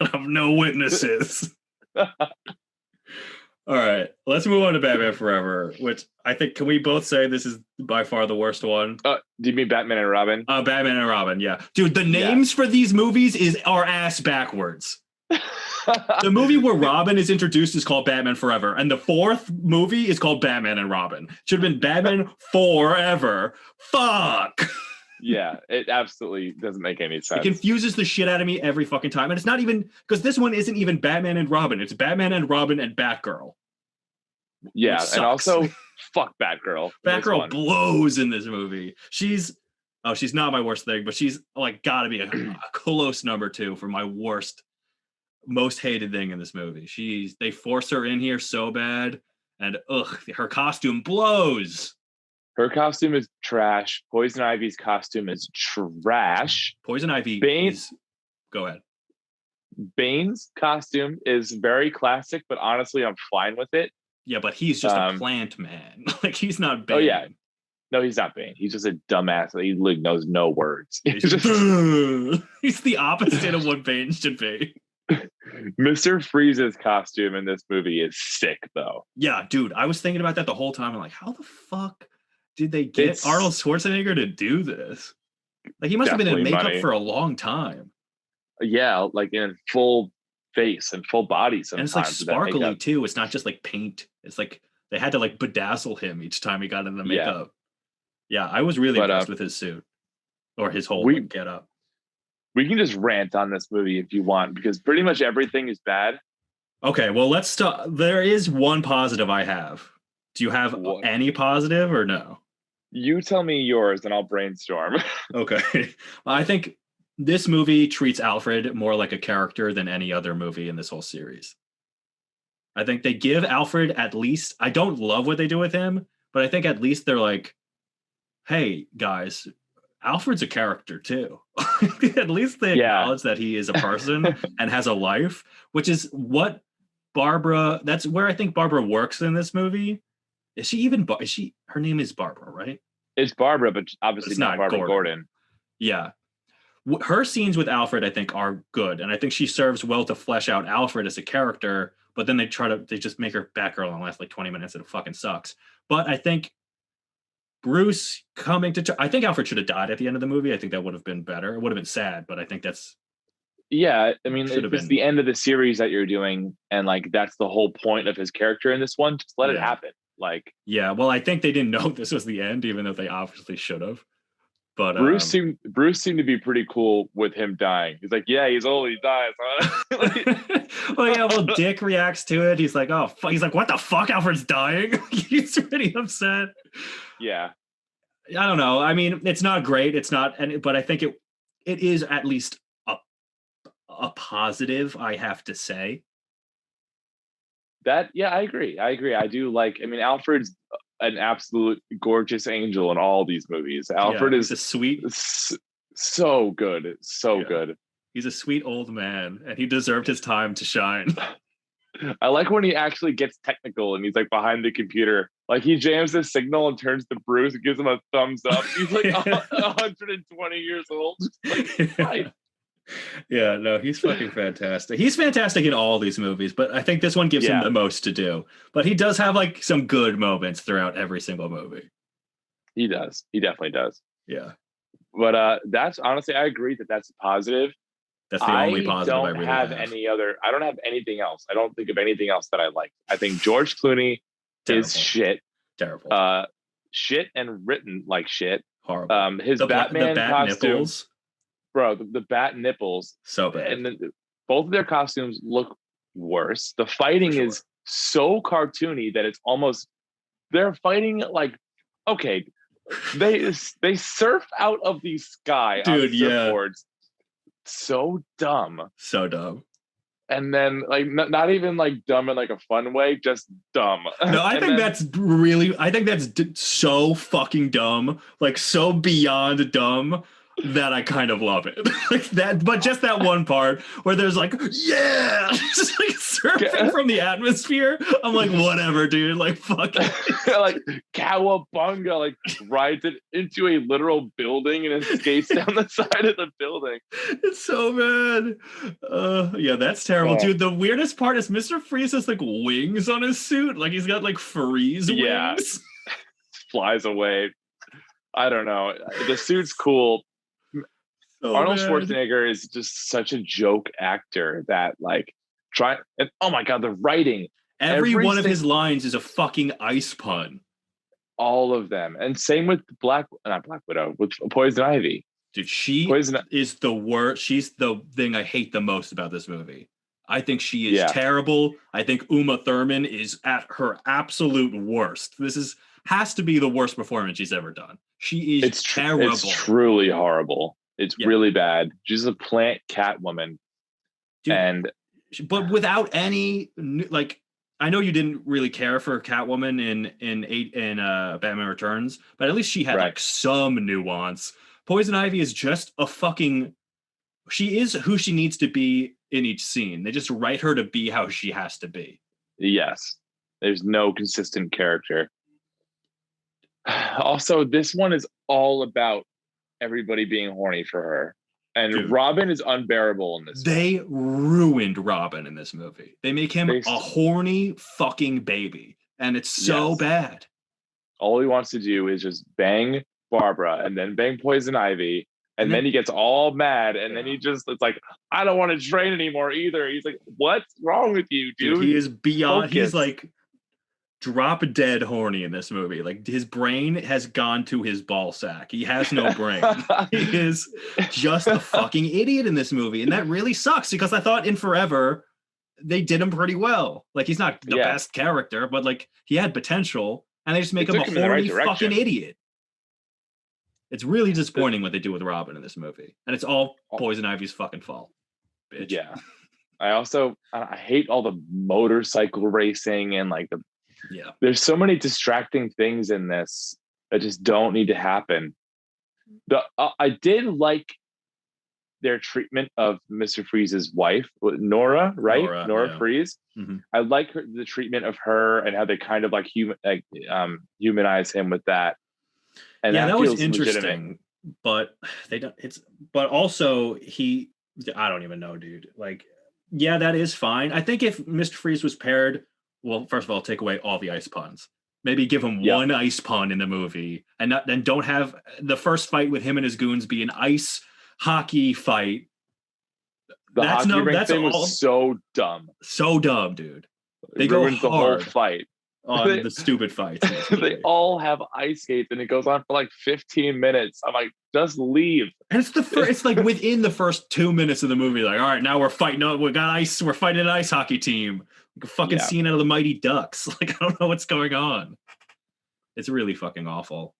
S1: I have no witnesses. All right, let's move on to Batman Forever, which I think, can we both say this is by far the worst one?
S2: Do you mean Batman and Robin?
S1: Batman and Robin, yeah. Dude, the names for these movies are ass backwards. The movie where Robin is introduced is called Batman Forever, and the fourth movie is called Batman and Robin. Should have been Batman Forever. Fuck!
S2: Yeah, it absolutely doesn't make any sense.
S1: It confuses the shit out of me every fucking time. And it's not even, because this one isn't even Batman and Robin. It's Batman and Robin and Batgirl.
S2: Yeah, and also, fuck Batgirl.
S1: Batgirl blows in this movie. She's not my worst thing, but she's like gotta be a close number 2 for my worst, most hated thing in this movie. They force her in here so bad, and her costume blows.
S2: Her costume is trash. Poison Ivy's costume is trash.
S1: Poison Ivy Go ahead.
S2: Bane's costume is very classic, but honestly, I'm fine with it.
S1: Yeah, but he's just a plant man. Like, he's not Bane.
S2: Oh, yeah. No, he's not Bane. He's just a dumbass. He knows no words.
S1: He's the opposite of what Bane should be.
S2: Mr. Freeze's costume in this movie is sick, though.
S1: Yeah, dude. I was thinking about that the whole time. I'm like, how the fuck did they get Arnold Schwarzenegger to do this? Like, he must have been in makeup for a long time.
S2: Yeah, like in full face and full body sometimes.
S1: And it's like sparkly too. It's not just like paint. It's like they had to like bedazzle him each time he got in the makeup. Yeah, I was really impressed with his suit or his whole get up.
S2: We can just rant on this movie if you want, because pretty much everything is bad.
S1: Okay, well, let's start. There is one positive I have. Do you have any positive or no?
S2: You tell me yours and I'll brainstorm.
S1: Okay. I think this movie treats Alfred more like a character than any other movie in this whole series. I think they give Alfred at least, I don't love what they do with him, but I think at least they're like, hey, guys, Alfred's a character too. At least they acknowledge that he is a person and has a life, which is what that's where I think Barbara works in this movie. Is she even, her name is Barbara, right?
S2: It's Barbara, but obviously it's not Barbara Gordon.
S1: Yeah. Her scenes with Alfred, I think, are good. And I think she serves well to flesh out Alfred as a character, but then they just make her Batgirl and last like 20 minutes and it fucking sucks. But I think Bruce I think Alfred should have died at the end of the movie. I think that would have been better. It would have been sad, but I think that's.
S2: Yeah, I mean, if it's the end of the series that you're doing, and like that's the whole point of his character in this one, just let it happen. Like,
S1: yeah, well, I think they didn't know this was the end, even though they obviously should have. But
S2: Bruce seemed to be pretty cool with him dying. He's like, yeah, he's old, he dies.
S1: Well, Dick reacts to it. He's like, oh, he's like, what the fuck? Alfred's dying. He's pretty upset.
S2: Yeah,
S1: I don't know. I mean, it's not great. It's not, but I think it is at least a positive, I have to say.
S2: I agree. I do like, I mean, Alfred's an absolute gorgeous angel in all these movies. Alfred is
S1: a sweet,
S2: so good. So good.
S1: He's a sweet old man and he deserved his time to shine.
S2: I like when he actually gets technical and he's like behind the computer. Like he jams the signal and turns to Bruce and gives him a thumbs up. He's like 120 years old. Like,
S1: Yeah, no, he's fucking fantastic. He's fantastic in all these movies, but I think this one gives him
S2: Yeah,
S1: the most to do. But he does have like some good moments throughout every single movie.
S2: he does. He definitely does.
S1: Yeah,
S2: But that's honestly, I agree that that's a positive.
S1: that's the only
S2: I
S1: positive I
S2: don't
S1: really
S2: have
S1: have.
S2: any other. I don't have anything else. I don't think of anything else that I like. I think George Clooney is
S1: Terrible,
S2: shit.
S1: terrible,
S2: Uh, Shit and written like shit.
S1: horrible.
S2: His
S1: The
S2: Batman
S1: bat
S2: costume,
S1: nipples,
S2: bro, the bat nipples,
S1: so bad
S2: and then both of their costumes look worse. The
S1: for
S2: fighting is
S1: sure,
S2: so cartoony that it's almost they're fighting like okay, they surf out of the sky on
S1: dude. Yeah,
S2: surfboards. So dumb.
S1: so dumb.
S2: And then like not even like dumb in like a fun way, just dumb.
S1: No, I
S2: And
S1: think
S2: then
S1: that's really. I think that's so fucking dumb, like so beyond dumb that I kind of love it. Like that, but just that one part where there's like, yeah, just like surfing from the atmosphere. I'm like, whatever, dude. Like, fuck it.
S2: like cowabunga, like rides it into a literal building and then skates down the side of the building.
S1: It's so bad. Yeah, that's terrible,
S2: Oh,
S1: dude. The weirdest part is Mr. Freeze has like wings on his suit. Like he's got like freeze
S2: yeah,
S1: wings.
S2: flies away. I don't know. The suit's cool.
S1: So
S2: Arnold
S1: bad.
S2: Schwarzenegger is just such a joke actor that like try and oh my god, the writing,
S1: Every one of
S2: everything,
S1: his lines is a fucking ice pun.
S2: all of them, and same with not Black Widow, with Poison Ivy.
S1: Dude, she
S2: Poison,
S1: is the worst. She's the thing I hate the most about this movie. I think she is
S2: yeah,
S1: terrible. I think Uma Thurman is at her absolute worst. This is has to be the worst performance she's ever done. She is
S2: it's
S1: terrible.
S2: truly horrible. It's
S1: Yeah,
S2: really bad. She's a plant cat woman,
S1: dude.
S2: and
S1: But without any like, I know you didn't really care for Catwoman in Batman Returns, but at least she had
S2: right,
S1: like some nuance. Poison Ivy is just a fucking. She is who she needs to be in each scene. They just write her to be how she has to be.
S2: yes, there's no consistent character. Also, this one is all about everybody being horny for her. And
S1: Dude,
S2: Robin is unbearable in this one.
S1: they ruined Robin in this movie. They make him
S2: They
S1: a horny fucking baby, and it's so
S2: yes.
S1: bad.
S2: All he wants to do is just bang Barbara and then bang Poison Ivy.
S1: And
S2: And then
S1: then
S2: he gets all mad and then
S1: yeah.
S2: he just it's like, I don't want to train anymore either. He's like, what's wrong with you,
S1: Dude, he
S2: dude?
S1: is beyond he's
S2: Focus.
S1: like drop dead horny in this movie. Like his brain has gone to his ball sack. He has no brain. He is just a fucking idiot in this movie. And that really sucks because I thought in Forever they did him pretty well. Like he's not the
S2: Yeah,
S1: best character, but like he had potential and they just
S2: they
S1: make him a
S2: took him in the right
S1: horny fucking
S2: direction.
S1: idiot. It's really disappointing what they do with Robin in this movie. And it's all Poison Ivy's fucking fault. Bitch.
S2: Yeah. I hate all the motorcycle racing and like
S1: Yeah.
S2: there's so many distracting things in this that just don't need to happen. I did like their treatment of Mr. Freeze's wife, Nora, right? Nora
S1: Yeah.
S2: Freeze.
S1: Mm-hmm.
S2: I like the treatment of her and how they kind of like humanize him with that. And
S1: Yeah,
S2: that
S1: that was
S2: feels legitimate.
S1: interesting, but they don't. It's but also he. I don't even know, dude. Like, yeah, that is fine. I think if Mr. Freeze was paired, well, first of all, take away all the ice puns. Maybe give him
S2: Yeah.
S1: one ice pun in the movie, and not then don't have the first fight with him and his goons be an ice hockey fight.
S2: The
S1: That's
S2: hockey
S1: no.
S2: rink
S1: That's
S2: thing
S1: all
S2: was so dumb.
S1: so dumb, dude. They
S2: It
S1: go
S2: ruins the whole
S1: hard
S2: fight.
S1: on the stupid fights. In this movie.
S2: They all have ice skates and it goes on for like 15 minutes. I'm like, just leave.
S1: And it's it's like within the first 2 minutes of the movie, like, all right, now we're fighting. We got ice. We're fighting an ice hockey team. Like a fucking
S2: Yeah.
S1: scene out of the Mighty Ducks. Like I don't know what's going on. It's really fucking awful.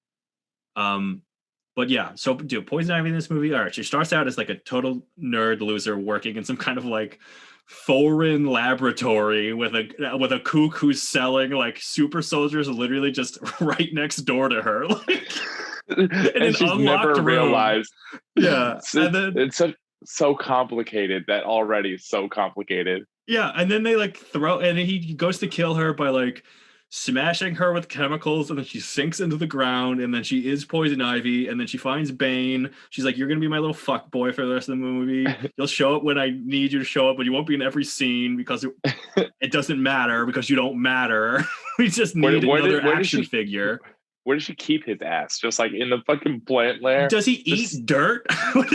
S1: But yeah, so dude, Poison Ivy in this movie. All right, she starts out as like a total nerd loser working in some kind of like foreign laboratory with a kook who's selling like super soldiers literally just right next door to her. Like in an
S2: And she's
S1: unlocked
S2: never
S1: room.
S2: realized.
S1: Yeah. And then
S2: It's so complicated that already is so complicated.
S1: yeah, and then they like throw and he goes to kill her by like smashing her with chemicals, and then she sinks into the ground, and then she is Poison Ivy, and then she finds Bane. She's like, "You're gonna be my little fuck boy for the rest of the movie. You'll show up when I need you to show up, but you won't be in every scene because it doesn't matter because you don't matter. We just need another action figure."
S2: Where does she keep his ass? Just like in the fucking plant lair?
S1: Does he eat dirt? What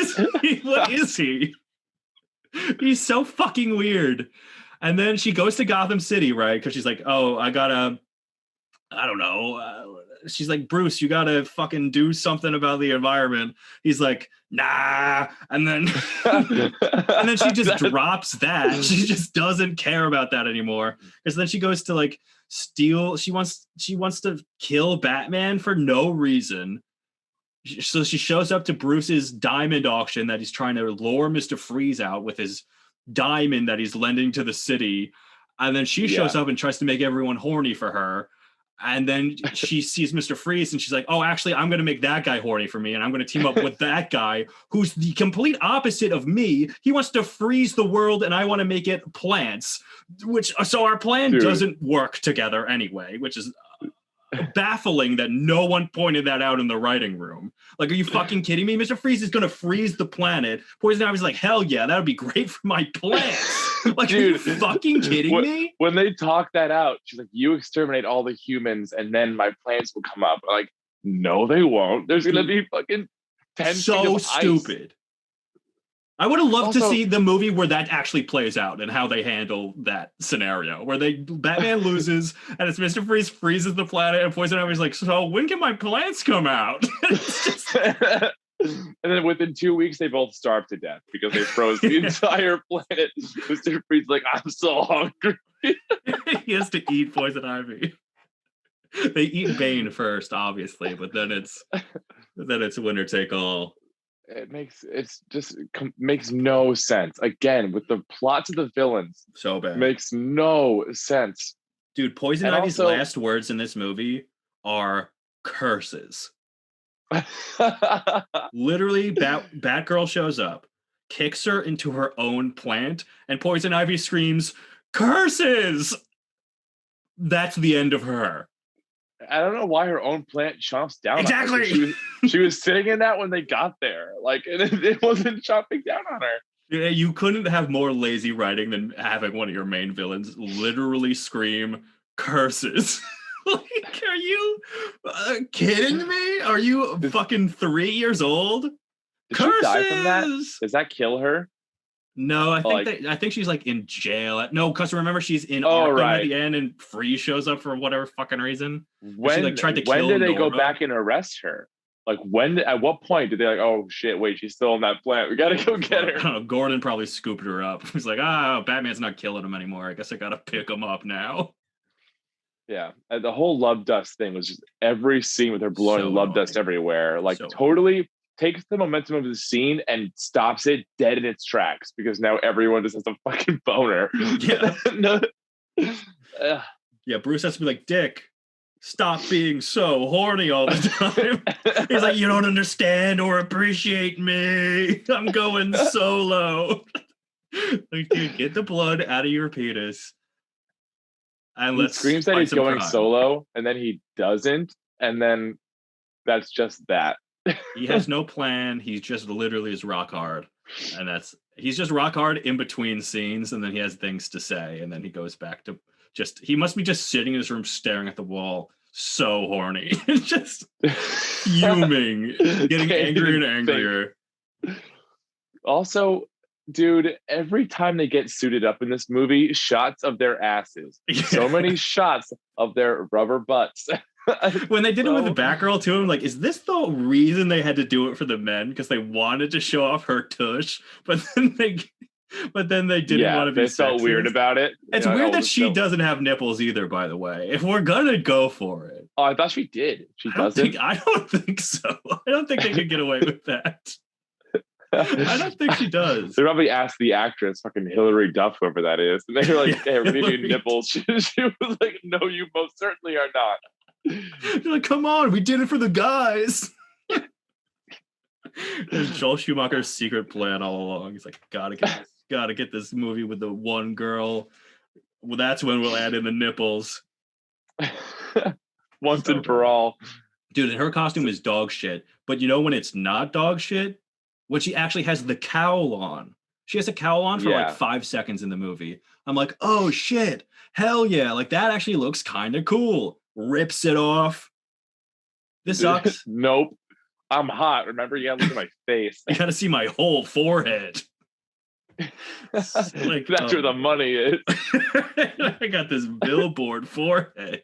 S1: is he? He's so fucking weird. And then she goes to Gotham City, right? Because she's like, "Oh, I don't know." She's like, "Bruce, you gotta fucking do something about the environment." He's like, "Nah." And then and then she just drops that. She just doesn't care about that anymore. Because then she goes to like steal. She wants to kill Batman for no reason. So she shows up to Bruce's diamond auction that he's trying to lure Mr. Freeze out with his diamond that he's lending to the city. And then she shows up and tries to make everyone horny for her. And then she sees Mr. Freeze and she's like, "Oh, actually, I'm going to make that guy horny for me. And I'm going to team up with that guy who's the complete opposite of me. He wants to freeze the world and I want to make it plants." So our plan doesn't work together anyway, which is baffling that no one pointed that out in the writing room. Like, are you fucking kidding me? Mr. Freeze is going to freeze the planet. Poison Ivy's like, "Hell yeah, that would be great for my plants." Like, dude, are you fucking kidding me?
S2: When they talk that out, she's like, "You exterminate all the humans and then my plants will come up." I'm like, no, they won't. There's going to be fucking 10
S1: so stupid. I would have loved to see the movie where that actually plays out and how they handle that scenario, where Batman loses and it's Mr. Freeze freezes the planet and Poison Ivy's like, "So when can my plants come out?"
S2: And then within 2 weeks, they both starved to death because they froze the entire planet. Mr. Freeze's like, "I'm so hungry."
S1: He has to eat Poison Ivy. They eat Bane first, obviously, but then it's winner take all.
S2: It makes no sense. Again, with the plots of the villains,
S1: so bad,
S2: makes no sense.
S1: Dude, Poison Ivy's last words in this movie are curses. Literally, Batgirl shows up, kicks her into her own plant, and Poison Ivy screams, "Curses!" That's the end of her.
S2: I don't know why her own plant chomps down
S1: exactly.
S2: on her. She was sitting in that when they got there. Like, and it wasn't chomping down on her.
S1: Yeah, you couldn't have more lazy writing than having one of your main villains literally scream curses. Like, are you kidding me? Are you fucking 3 years old?
S2: Did she die from that? Does that kill her?
S1: No, I think she's like in jail. No, because remember she's in Arkham at the end, and Freeze shows up for whatever fucking reason.
S2: When
S1: she tried to
S2: when
S1: kill
S2: did they
S1: Nora.
S2: go back and arrest her? Like at what point did they like, "Oh shit, wait, she's still in that plant. We gotta go get her."
S1: I don't know. Gordon probably scooped her up. He's like, Batman's not killing him anymore. I guess I gotta pick him up now.
S2: Yeah, and the whole love dust thing was just every scene with her blowing love dust everywhere. Like, totally takes the momentum of the scene and stops it dead in its tracks because now everyone just has a fucking boner.
S1: Yeah. Yeah, Bruce has to be like, "Dick, stop being so horny all the time." He's like, "You don't understand or appreciate me. I'm going solo." Like, dude, get the blood out of your penis. And
S2: he screams that he's going solo, and then he doesn't, and then that's just that.
S1: He has no plan. He just literally is rock hard, and he's just rock hard in between scenes, and then he has things to say, and then he goes back to he must be just sitting in his room staring at the wall, so horny, just fuming, getting angrier and angrier.
S2: Also, dude, every time they get suited up in this movie, shots of their asses, so many shots of their rubber butts.
S1: When they did it with the Batgirl too, I'm like, is this the reason they had to do it for the men? Because they wanted to show off her tush, but then they didn't want to be.
S2: They felt weird about it.
S1: It's weird that she doesn't have nipples either. By the way, if we're gonna go for it,
S2: I thought she did. She doesn't.
S1: I don't think so. I don't think they could get away with that. I don't think she does.
S2: They probably asked the actress, fucking Hilary Duff, whoever that is, and they were like, "Hey, we're gonna do nipples." She was like, "No, you most certainly are not."
S1: You're like, "Come on, we did it for the guys." There's Joel Schumacher's secret plan all along. He's like, gotta get this movie with the one girl. Well, that's when we'll add in the nipples.
S2: Once
S1: So
S2: and for
S1: good.
S2: all.
S1: Dude, and her costume is dog shit. But you know when it's not dog shit? When she actually has the cowl on. She has a cowl on for like
S2: Yeah.
S1: 5 seconds in the movie. I'm like, oh shit. Hell yeah. Like that actually looks kind of cool. Rips it off. This sucks.
S2: Nope. I'm hot. Remember, you gotta look at my face.
S1: You gotta see my whole forehead. Like,
S2: That's
S1: oh
S2: where the
S1: my God.
S2: money is.
S1: I got this billboard forehead.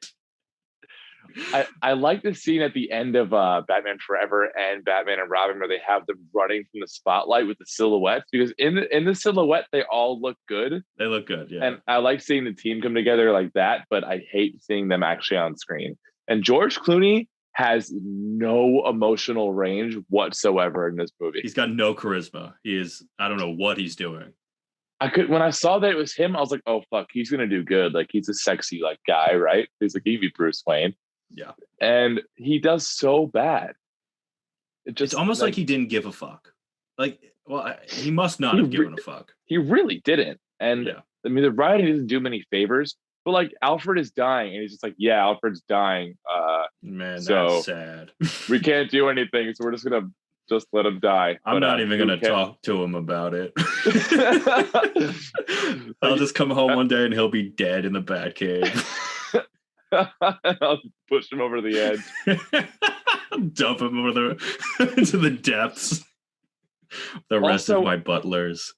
S2: I like the scene at the end of Batman Forever and Batman and Robin where they have them running from the spotlight with the silhouettes, because in the silhouette they all look good,
S1: They look good, yeah.
S2: and I like seeing the team come together like that, but I hate seeing them actually on screen. And George Clooney has no emotional range whatsoever in this movie.
S1: He's got no charisma. He is, I don't know what he's doing.
S2: When I saw that it was him, I was like, oh fuck, he's gonna do good. Like he's a sexy like guy, right? He's like, he'd be Bruce Wayne.
S1: Yeah.
S2: And he does so bad.
S1: It's almost like he didn't give a fuck. Like, well, he must not
S2: He
S1: have given a fuck.
S2: He really didn't. And
S1: Yeah.
S2: I mean, the writing doesn't do many favors, but like Alfred is dying, and he's just like, yeah, Alfred's dying.
S1: Man,
S2: So
S1: that's sad.
S2: we can't do anything, so we're just gonna just let him die.
S1: I'm not even gonna talk to him about it. I'll just come home one day and he'll be dead in the Batcave.
S2: I'll push him over the edge.
S1: Dump him over into the depths. The rest
S2: Also,
S1: of my butlers.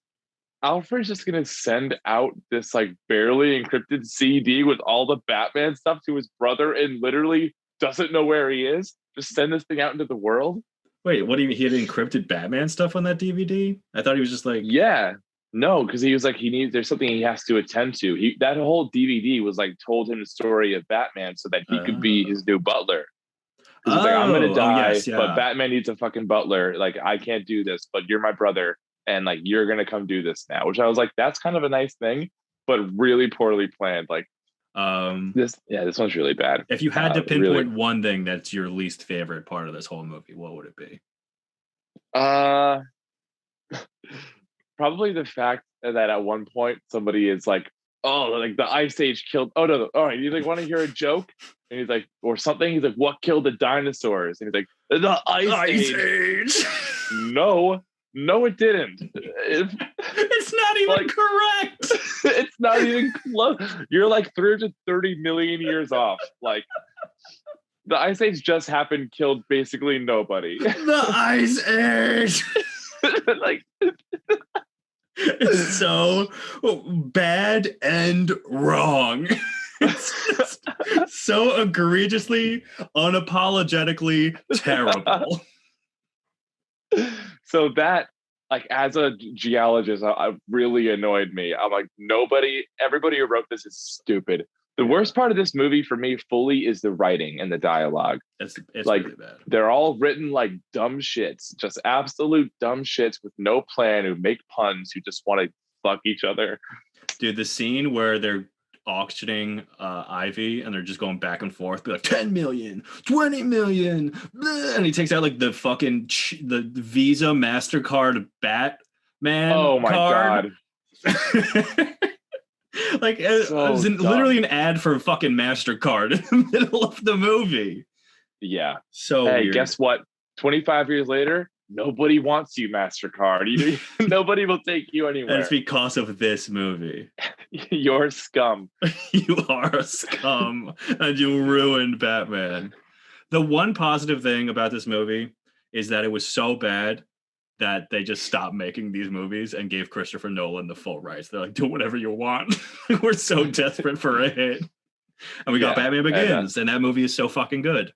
S2: Alfred's just gonna send out this like barely encrypted CD with all the Batman stuff to his brother and literally doesn't know where he is. Just send this thing out into the world.
S1: Wait, what do you mean? He had encrypted Batman stuff on that DVD? I thought he was just like,
S2: yeah, no, because he was like, there's something he has to attend to. That whole DVD was like told him the story of Batman so that he could be his new butler. Because he's like, I'm gonna die,
S1: yes, yeah.
S2: but Batman needs a fucking butler. Like, I can't do this, but you're my brother, and like you're gonna come do this now. Which I was like, that's kind of a nice thing, but really poorly planned. Like, this one's really bad.
S1: If you had to pinpoint one thing that's your least favorite part of this whole movie, what would it be?
S2: Probably the fact that at one point somebody is like, oh, like the Ice Age killed. Oh no, all right, you like want to hear a joke? And he's like, or something. He's like, what killed the dinosaurs? And he's like, the Ice Age. No, it didn't.
S1: It's not even like, correct.
S2: It's not even close. You're like 330 million years off. Like the Ice Age just happened, killed basically nobody.
S1: The Ice Age.
S2: Like
S1: it's so bad and wrong. It's so egregiously, unapologetically terrible.
S2: So that, like, as a geologist, I really annoyed me. I'm like, everybody who wrote this is stupid. The worst part of this movie for me fully is the writing and the dialogue.
S1: It's
S2: like
S1: really bad.
S2: They're all written like dumb shits, just absolute dumb shits with no plan, who make puns, who just want to fuck each other.
S1: Dude, the scene where they're auctioning Ivy and they're just going back and forth, be like 10 million, 20 million, blah, and he takes out like the fucking the Visa MasterCard Batman
S2: oh my
S1: card.
S2: God.
S1: Like it was literally an ad for fucking MasterCard in the middle of the movie.
S2: Yeah.
S1: So
S2: weird. Guess what? 25 years later, nobody wants you, MasterCard. Nobody will take you anywhere.
S1: And it's because of this movie.
S2: You're scum.
S1: You are a scum, and you ruined Batman. The one positive thing about this movie is that it was so bad that they just stopped making these movies and gave Christopher Nolan the full rights. They're like, do whatever you want. We're so desperate for a hit. And we got Batman Begins, and that movie is so fucking good.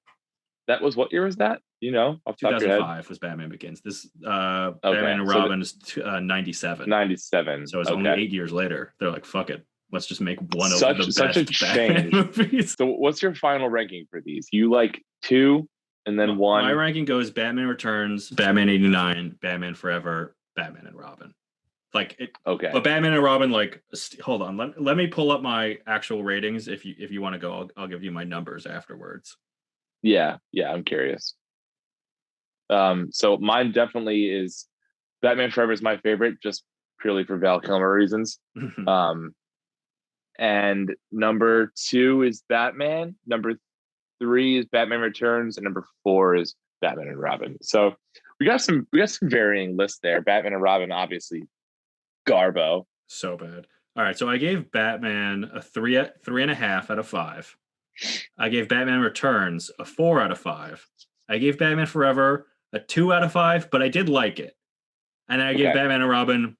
S2: That was, what year was that? You know, off
S1: 2005 was Batman Begins. This Batman and Robin is 97.
S2: 97.
S1: So it's only 8 years later. They're like, fuck it. Let's just make one of the best
S2: such a
S1: Batman movies.
S2: So what's your final ranking for these? You like 2 and then 1?
S1: My ranking goes Batman Returns, Batman 89, Batman Forever, Batman and Robin. Like it.
S2: Okay.
S1: But Batman and Robin, like, hold on. Let me pull up my actual ratings. If you want to go, I'll give you my numbers afterwards.
S2: Yeah, I'm curious. So mine definitely is Batman Forever is my favorite, just purely for Val Kilmer reasons. And number 2 is Batman. Number 3 is Batman Returns, and number 4 is Batman and Robin. So we got some varying lists there. Batman and Robin, obviously, Garbo.
S1: So bad. All right, so I gave Batman a 3.5 out of 5. I gave Batman Returns a 4 out of 5. I gave Batman Forever a 2 out of 5, but I did like it. And I gave
S2: Okay.
S1: Batman and Robin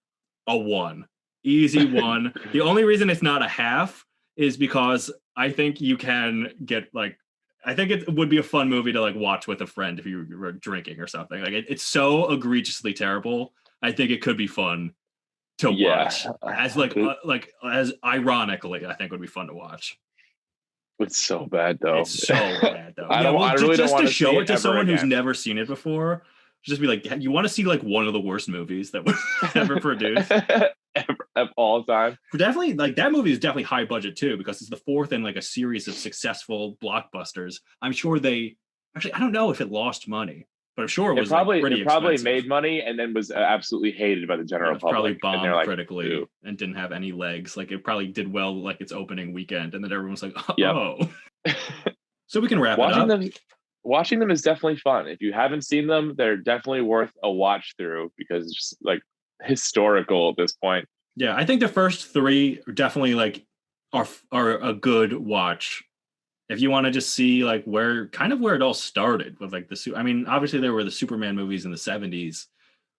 S1: a 1. Easy 1. The only reason it's not a half is because I think you can get like, I think it would be a fun movie to like watch with a friend if you were drinking or something. Like it's so egregiously terrible. I think it could be fun to
S2: Yeah.
S1: watch as like as ironically. I think would be fun to watch.
S2: It's so bad though.
S1: It's so bad though.
S2: I
S1: Yeah,
S2: don't.
S1: well,
S2: I really don't
S1: just
S2: want
S1: to
S2: to see
S1: show
S2: it
S1: it to
S2: ever
S1: someone who's
S2: again.
S1: never seen it before, just be like, you want to see like one of the worst movies that was ever produced
S2: of all time.
S1: definitely. Like that movie is definitely high budget too, because it's the fourth in like a series of successful blockbusters. I'm sure they actually, I don't know if it lost money, but I'm sure it was like pretty
S2: It probably
S1: expensive.
S2: made money and then was absolutely hated by the general
S1: It's probably
S2: public. And they're
S1: bombed
S2: like,
S1: critically
S2: "Ew."
S1: and didn't have any legs. Like it probably did well like its opening weekend, and then everyone was like,
S2: Yep.
S1: oh. So we can wrap it
S2: watching
S1: up.
S2: them is definitely fun. If you haven't seen them, they're definitely worth a watch through because it's just like historical at this point.
S1: Yeah, I think the first 3 are definitely like are a good watch. If you want to just see like where it all started with like I mean, obviously there were the Superman movies in the 70s,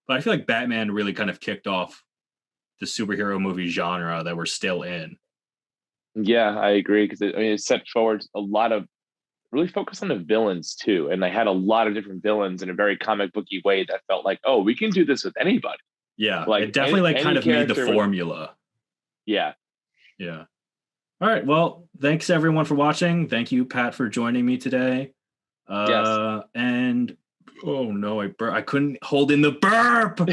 S1: but I feel like Batman really kind of kicked off the superhero movie genre that we're still in.
S2: Yeah, I agree because it set forward a lot of really focused on the villains too, and they had a lot of different villains in a very comic booky way that felt like, oh, we can do this with anybody.
S1: Yeah,
S2: Like
S1: it definitely like kind
S2: any
S1: of made the
S2: character with,
S1: formula.
S2: yeah.
S1: Yeah. All right. Well, thanks everyone for watching. Thank you, Pat, for joining me today.
S2: Yes.
S1: And oh no, I couldn't hold in the burp.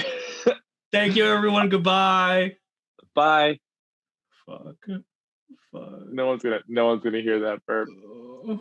S1: Thank you, everyone. Goodbye.
S2: Bye.
S1: Fuck.
S2: No one's gonna hear that burp.
S1: Uh,